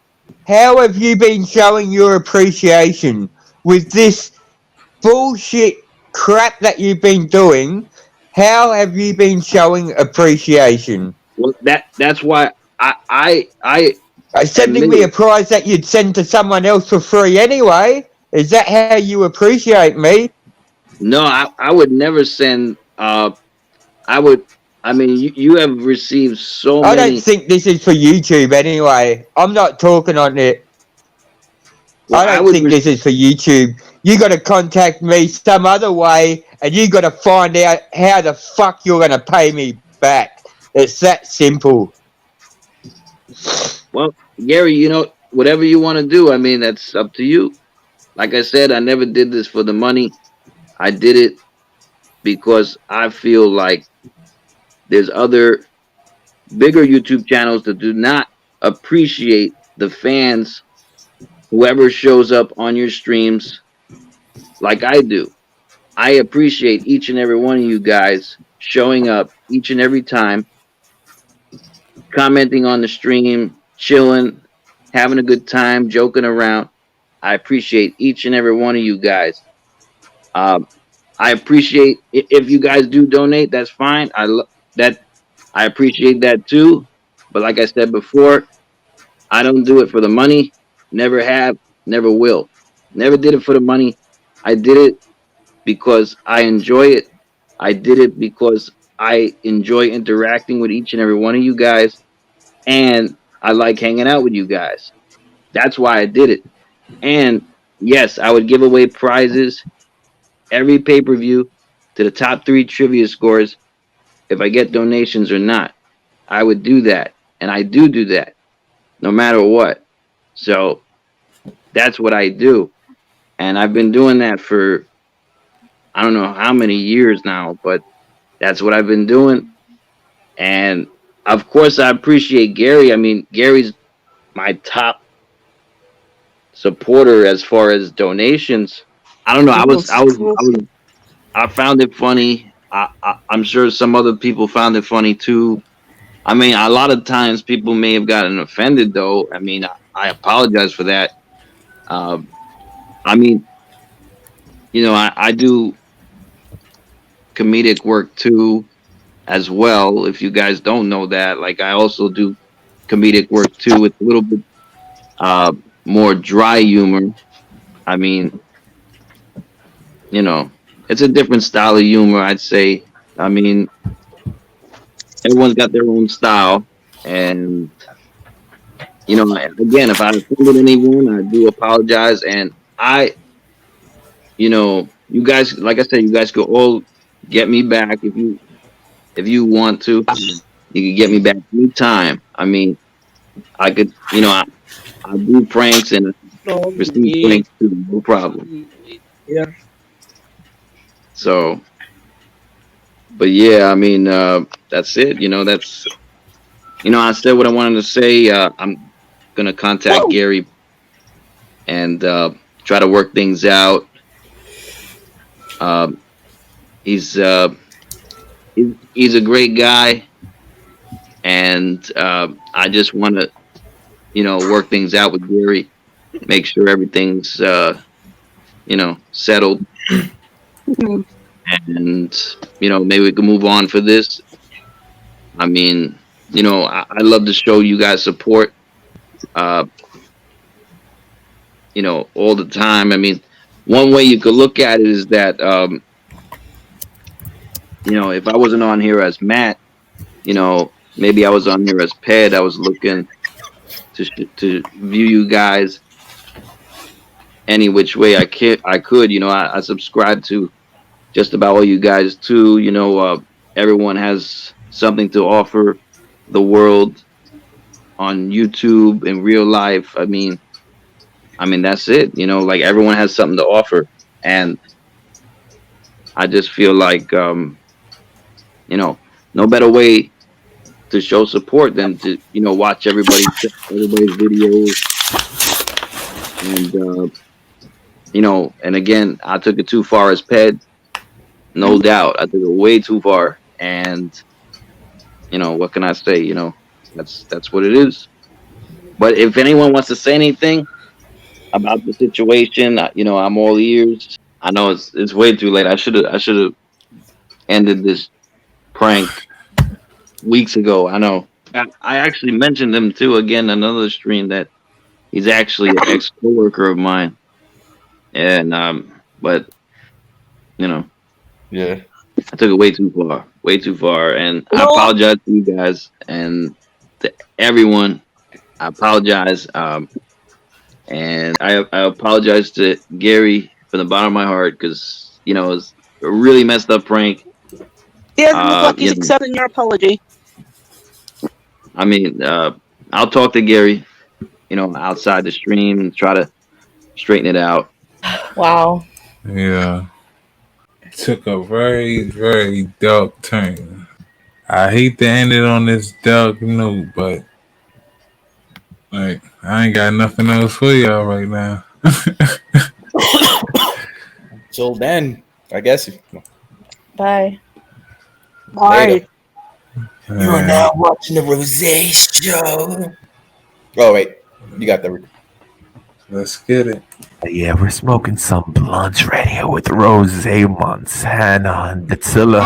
[SPEAKER 6] How have you been showing your appreciation with this bullshit crap that you've been doing? How have you been showing appreciation?
[SPEAKER 1] well, that's why I
[SPEAKER 6] Sending me a
[SPEAKER 1] admitted.
[SPEAKER 6] prize that you'd send to someone else for free anyway? Is that how you appreciate me?
[SPEAKER 1] No, I would never send I would I mean you have received so
[SPEAKER 6] I don't
[SPEAKER 1] many.
[SPEAKER 6] think this is for YouTube anyway. I'm not talking on it.
[SPEAKER 1] Well,
[SPEAKER 6] I
[SPEAKER 1] I
[SPEAKER 6] don't
[SPEAKER 1] would
[SPEAKER 6] think this is for YouTube. You got to contact me some other way, and you got to find out how the fuck you're going to pay me back. It's that simple.
[SPEAKER 1] Well, Gary, whatever you want to do, I mean, that's up to you. Like I said, I never did this for the money. I did it because I feel like there's other bigger YouTube channels that do not appreciate the fans, whoever shows up on your streams, like I do. I appreciate each and every one of you guys showing up each and every time, commenting on the stream, chilling, having a good time, joking around. I appreciate each and every one of you guys. Um, I appreciate if you guys do donate. That's fine. That. I appreciate that too. But like I said before, I don't do it for the money. Never have. Never will. Never did it for the money. I did it because I enjoy it. I did it because I enjoy interacting with each and every one of you guys, and I like hanging out with you guys. That's why I did it. And yes, I would give away prizes every pay per view to the top three trivia scores if I get donations or not. I would do that. And I do that no matter what. So that's what I do. And I've been doing that for I don't know how many years now, but that's what I've been doing. And of course, I appreciate Gary. I mean, Gary's my top supporter as far as donations. I don't know. I found it funny. I'm sure some other people found it funny too. I mean, a lot of times people may have gotten offended, though. I mean, I apologize for that. Um, I mean, I do comedic work too, as well. If you guys don't know that, like, I also do comedic work too. It's a little bit uh, more dry humor. I mean, you know, it's a different style of humor, I'd say. I mean, everyone's got their own style, and again, if I offended anyone, I do apologize. And you guys, like I said, you guys could all get me back if you want to. You can get me back anytime. I mean, I could, I do pranks and
[SPEAKER 2] No,
[SPEAKER 1] receive pranks too, no problem.
[SPEAKER 2] here.
[SPEAKER 1] So, but yeah, I mean, that's it. I said what I wanted to say. I'm gonna contact Gary and try to work things out. Um, he's he's a great guy, and I just want to work things out with Gary, make sure everything's settled, and maybe we can move on for this. I mean, I love to show you guys support, uh, all the time. I mean, one way you could look at it is that if I wasn't on here as Matt, maybe I was on here as Ped. I was looking to view you guys any which way I could. I subscribe to just about all you guys too. Everyone has something to offer the world on YouTube in real life. I mean that's it. Like everyone has something to offer, and I just feel like no better way to show support than to watch everybody's videos and and again I took it too far as Ped. No doubt, I took it way too far, and what can I say? That's what it is. But if anyone wants to say anything about the situation, I'm all ears. I know it's way too late. I should have ended this prank weeks ago. I know. I actually mentioned him too again another stream that he's actually an ex coworker of mine, and but you know
[SPEAKER 5] Yeah.
[SPEAKER 1] I took it way too far, and I
[SPEAKER 4] No.
[SPEAKER 1] apologize to you guys and to everyone. I apologize, and I apologize to Gary.
[SPEAKER 10] from the bottom of my heart because it was a really messed up prank.
[SPEAKER 4] He doesn't look like he's accepting your apology.
[SPEAKER 10] I mean, I'll talk to Gary, outside the stream and try to straighten it out.
[SPEAKER 9] Wow.
[SPEAKER 3] Yeah. Took a very, very dark turn. I hate to end it on this dark note, but like I ain't got nothing else for y'all right now.
[SPEAKER 5] Till then, I guess.
[SPEAKER 9] Bye.
[SPEAKER 5] Later.
[SPEAKER 3] You are
[SPEAKER 5] now watching the Rose Show. Oh wait, you got that.
[SPEAKER 3] Let's get it.
[SPEAKER 11] Yeah, we're smoking some blunts right here with Rose Montana and Dacilla.